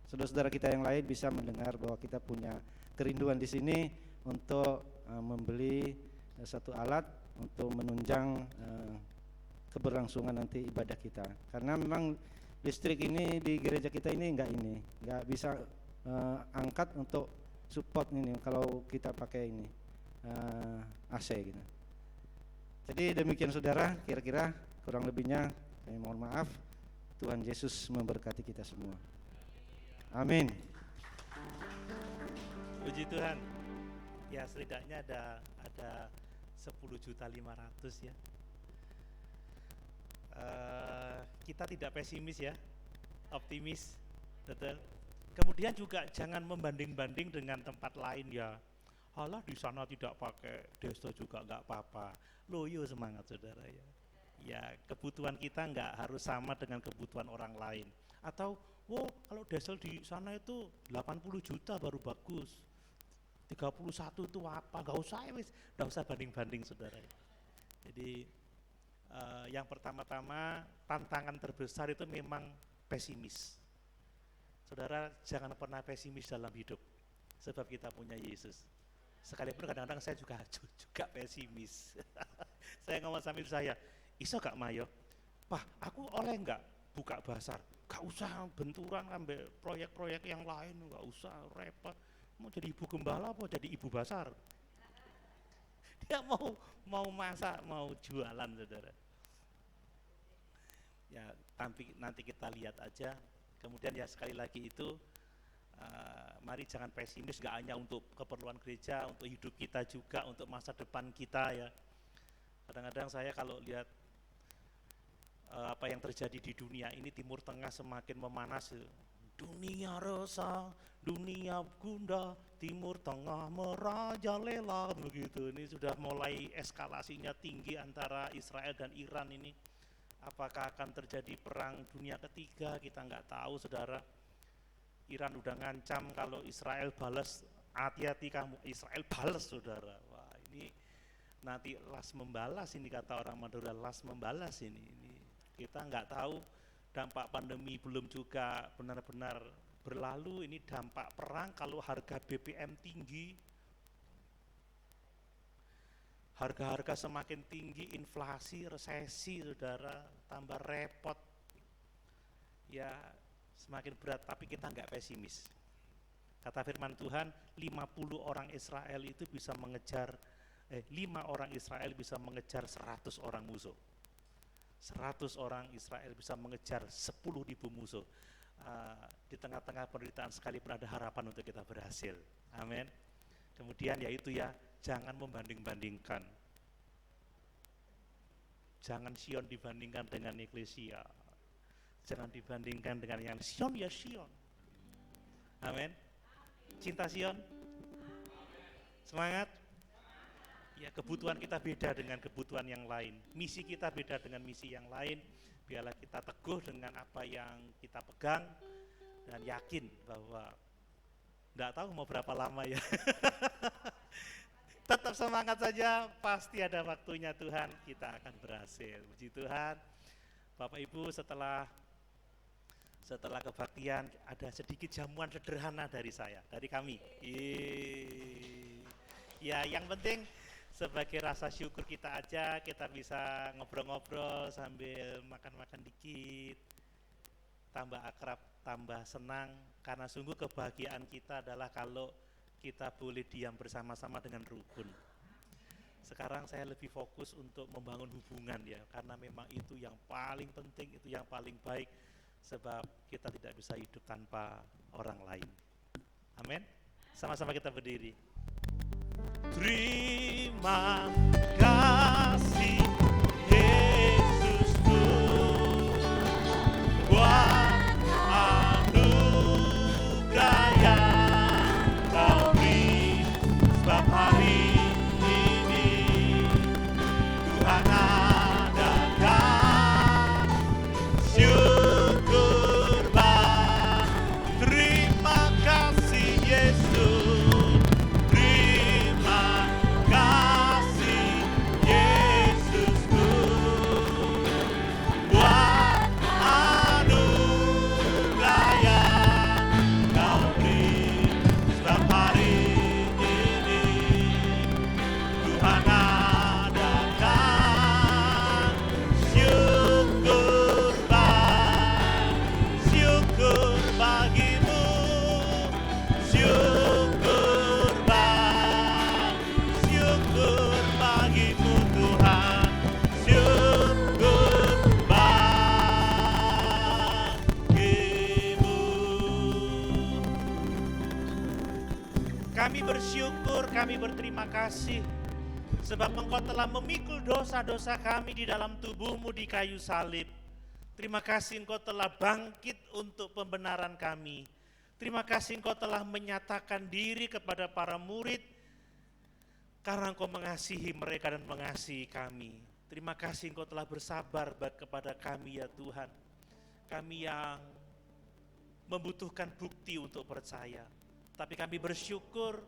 saudara-saudara kita yang lain bisa mendengar bahwa kita punya kerinduan di sini untuk membeli satu alat untuk menunjang keberlangsungan nanti ibadah kita. Karena memang listrik ini di gereja kita ini enggak bisa angkat untuk support ini kalau kita pakai ini AC gitu. Jadi demikian saudara, kira-kira kurang lebihnya kami mohon maaf. Tuhan Yesus memberkati kita semua. Amin. Puji Tuhan. Ya setidaknya ada 10.500.000 ya. Kita tidak pesimis ya, optimis, betul. Kemudian juga jangan membanding-banding dengan tempat lain ya. Halah di sana tidak pakai desktop juga nggak apa-apa. Loyo semangat saudara ya. Ya kebutuhan kita nggak harus sama dengan kebutuhan orang lain. Atau, wow kalau desel di sana itu 80 juta baru bagus. 31 itu apa? Nggak usah banding-banding saudara. Jadi yang pertama-tama tantangan terbesar itu memang pesimis. Saudara jangan pernah pesimis dalam hidup, sebab kita punya Yesus. Sekalipun kadang-kadang saya juga pesimis. Saya ngomong sama ibu saya, iso gak Mayo? Pak, aku oleh enggak buka basar? Gak usah benturan ambil proyek-proyek yang lain, gak usah repot. Mau jadi ibu gembala apa jadi ibu basar? Dia mau masak, mau jualan saudara. Ya nanti kita lihat aja. Kemudian ya sekali lagi itu mari jangan pesimis, gak hanya untuk keperluan gereja, untuk hidup kita juga, untuk masa depan kita ya. Kadang-kadang saya kalau lihat apa yang terjadi di dunia ini, Timur Tengah semakin memanas. Dunia resah, dunia gundah, Timur Tengah merajalela begitu. Ini sudah mulai eskalasinya tinggi antara Israel dan Iran ini. Apakah akan terjadi perang dunia ketiga? Kita nggak tahu, saudara. Iran udah ngancam kalau Israel balas, hati-hati kamu, Israel balas, saudara. Wah, ini nanti las membalas ini, kata orang Madura, las membalas ini kita nggak tahu. Dampak pandemi belum juga benar-benar berlalu, ini dampak perang. Kalau harga BBM tinggi, harga-harga semakin tinggi, inflasi, resesi, saudara, tambah repot. Ya semakin berat, tapi kita nggak pesimis. Kata firman Tuhan, 50 orang Israel itu bisa mengejar 5 orang Israel bisa mengejar 100 orang musuh. 100 orang Israel bisa mengejar 10.000 musuh. Di tengah-tengah penderitaan sekalipun ada harapan untuk kita berhasil. Amin. Kemudian yaitu ya, jangan membanding-bandingkan. Jangan Sion dibandingkan dengan Eklesia. Jangan dibandingkan dengan yang Sion ya Sion. Amin. Cinta Sion? Semangat? Ya, kebutuhan kita beda dengan kebutuhan yang lain. Misi kita beda dengan misi yang lain. Biarlah kita teguh dengan apa yang kita pegang dan yakin bahwa enggak tahu mau berapa lama ya. Tetap semangat saja, pasti ada waktunya Tuhan, kita akan berhasil. Puji Tuhan. Bapak Ibu, setelah kebaktian ada sedikit jamuan sederhana dari saya, dari kami. Ya, yang penting sebagai rasa syukur kita aja, kita bisa ngobrol-ngobrol sambil makan-makan dikit, tambah akrab, tambah senang, karena sungguh kebahagiaan kita adalah kalau kita boleh diam bersama-sama dengan rukun. Sekarang saya lebih fokus untuk membangun hubungan ya, karena memang itu yang paling penting, itu yang paling baik, sebab kita tidak bisa hidup tanpa orang lain. Amin. Sama-sama kita berdiri. Terima kasih Yesusku buat anugerah yang Kau beri, sebab hari ini Tuhan adakan syukur Bapa. Terima kasih Yesus, terima kasih Yesusku buat anugerah yang Kau beri, sebab hari ini Tuhan adakan syukur syukur bagimu, syukur syukur bagimu Tuhan, syukur bagimu. Kami bersyukur, kami berterima kasih sebab Engkau telah memikul dosa-dosa kami di dalam tubuh-Mu di kayu salib. Terima kasih Engkau telah bangkit untuk pembenaran kami. Terima kasih Engkau telah menyatakan diri kepada para murid karena Engkau mengasihi mereka dan mengasihi kami. Terima kasih Engkau telah bersabar kepada kami ya Tuhan. Kami yang membutuhkan bukti untuk percaya. Tapi kami bersyukur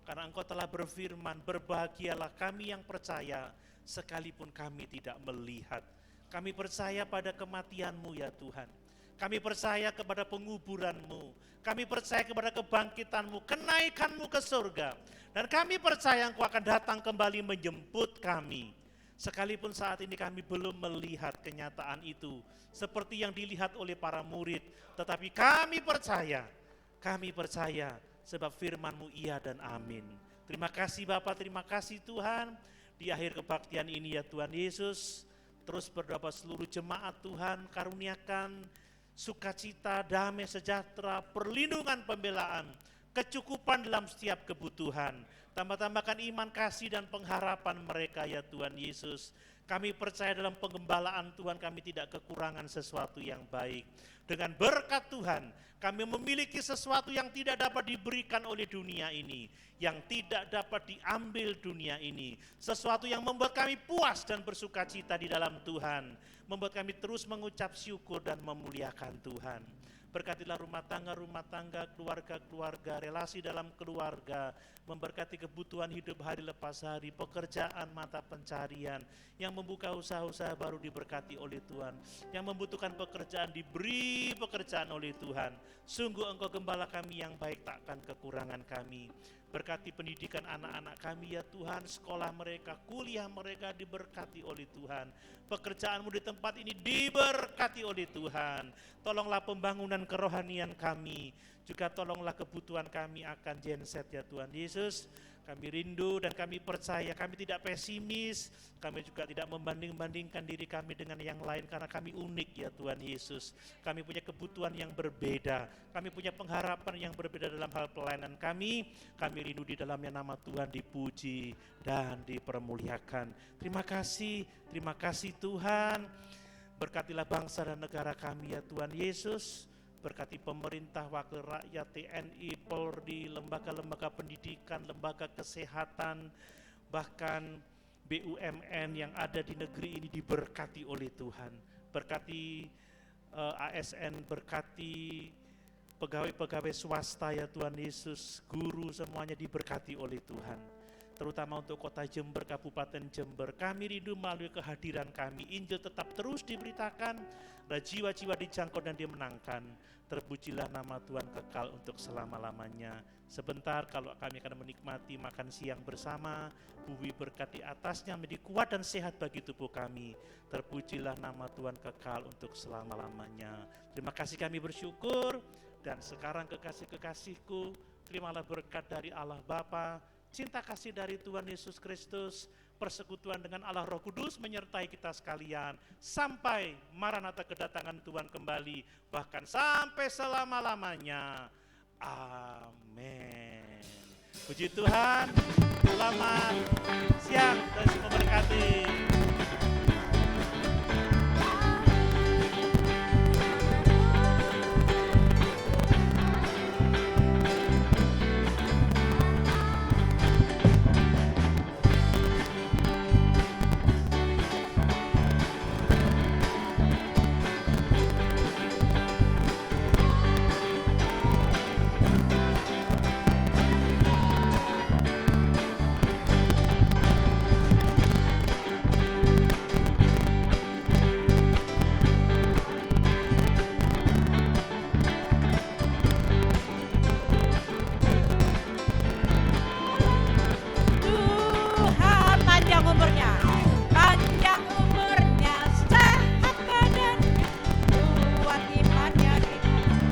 karena Engkau telah berfirman, berbahagialah kami yang percaya sekalipun kami tidak melihat. Kami percaya pada kematian-Mu ya Tuhan. Kami percaya kepada penguburan-Mu. Kami percaya kepada kebangkitan-Mu, kenaikan-Mu ke surga. Dan kami percaya Engkau akan datang kembali menjemput kami. Sekalipun saat ini kami belum melihat kenyataan itu seperti yang dilihat oleh para murid. Tetapi kami percaya sebab firman-Mu iya dan amin. Terima kasih Bapa, terima kasih Tuhan. Di akhir kebaktian ini ya Tuhan Yesus, terus berdoa seluruh jemaat Tuhan, karuniakan sukacita, damai sejahtera, perlindungan, pembelaan, kecukupan dalam setiap kebutuhan. Tambah-tambahkan iman, kasih dan pengharapan mereka ya Tuhan Yesus. Kami percaya dalam pengembalaan Tuhan kami tidak kekurangan sesuatu yang baik. Dengan berkat Tuhan kami memiliki sesuatu yang tidak dapat diberikan oleh dunia ini, yang tidak dapat diambil dunia ini. Sesuatu yang membuat kami puas dan bersukacita di dalam Tuhan, membuat kami terus mengucap syukur dan memuliakan Tuhan. Berkatilah rumah tangga, keluarga-keluarga, relasi dalam keluarga, memberkati kebutuhan hidup hari lepas hari, pekerjaan, mata pencarian, yang membuka usaha-usaha baru diberkati oleh Tuhan, yang membutuhkan pekerjaan diberi pekerjaan oleh Tuhan. Sungguh Engkau gembala kami yang baik, takkan kekurangan kami. Berkati pendidikan anak-anak kami ya Tuhan, sekolah mereka, kuliah mereka diberkati oleh Tuhan. Pekerjaan-Mu di tempat ini diberkati oleh Tuhan. Tolonglah pembangunan kerohanian kami, juga tolonglah kebutuhan kami akan genset ya Tuhan Yesus. Kami rindu dan kami percaya, kami tidak pesimis, kami juga tidak membanding-bandingkan diri kami dengan yang lain karena kami unik ya Tuhan Yesus. Kami punya kebutuhan yang berbeda, kami punya pengharapan yang berbeda dalam hal pelayanan kami rindu di dalamnya nama Tuhan dipuji dan dipermuliakan. Terima kasih Tuhan. Berkatilah bangsa dan negara kami ya Tuhan Yesus. Berkati pemerintah, wakil rakyat, TNI, Polri, lembaga-lembaga pendidikan, lembaga kesehatan, bahkan BUMN yang ada di negeri ini diberkati oleh Tuhan. Berkati ASN, berkati pegawai-pegawai swasta ya Tuhan Yesus, guru semuanya diberkati oleh Tuhan. Terutama untuk kota Jember, Kabupaten Jember, kami rindu melalui kehadiran kami, Injil tetap terus diberitakan, dan jiwa-jiwa dijangkau dan dimenangkan. Terpujilah nama Tuhan kekal untuk selama-lamanya. Sebentar kalau kami akan menikmati makan siang bersama, bumi berkat di atasnya menjadi kuat dan sehat bagi tubuh kami. Terpujilah nama Tuhan kekal untuk selama-lamanya. Terima kasih kami bersyukur, dan sekarang kekasih-kekasihku, terimalah berkat dari Allah Bapa, cinta kasih dari Tuhan Yesus Kristus, persekutuan dengan Allah Roh Kudus menyertai kita sekalian sampai Maranatha kedatangan Tuhan kembali, bahkan sampai selama-lamanya. Amin. Puji Tuhan. Selamat siang dan semoga memberkati. Tuhan panjang umurnya, sehat badan, kuat imannya di dalam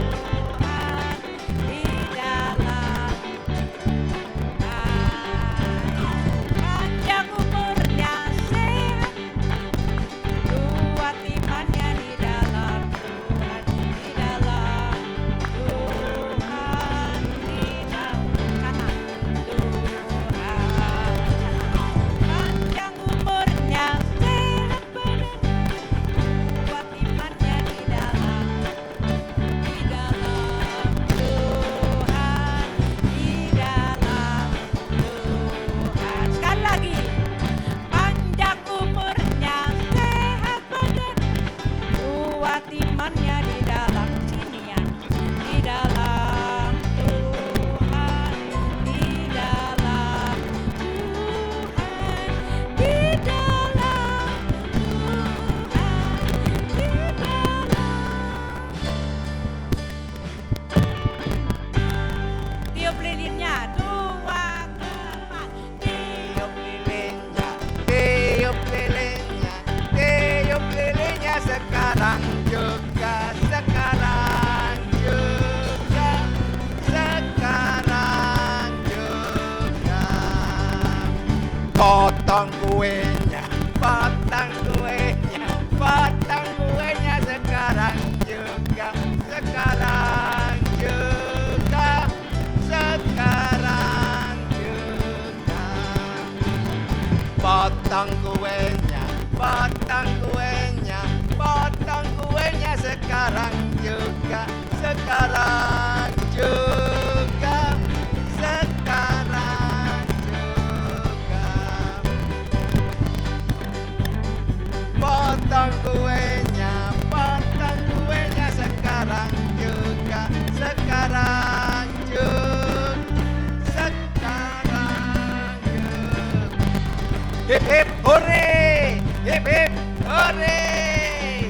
Tuhan, di dalam panjang umurnya, sehat, kuat imannya di dalam Tuhan, di dalam Tuhan, di dalam kanan Tuhan, panjang umurnya, sehat badan, kuat imannya di dalam Tuhan, di dalam Tuhan. Sekali lagi, panjang umurnya, sehat badan, kuat imannya di dalam sini ya, di dalam Tuhan, di dalam Tuhan, di dalam Tuhan, di dalam. Tiup lilinnya, 2, 4, tiup lilinnya, tiup lilinnya, tiup lilinnya sekarang juga, sekarang juga, sekarang juga. Potong kuenya, potong kuenya, potong kuenya sekarang juga, sekarang juga, sekarang juga. Potong kuenya, potong kuenya, potong kuenya sekarang juga, sekarang juga, sekarang juga. Potong kuenya sekarang juga, sekarang juga, sekarang juga. Hip hip hore, hip hip hore,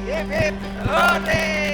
hip hip hore.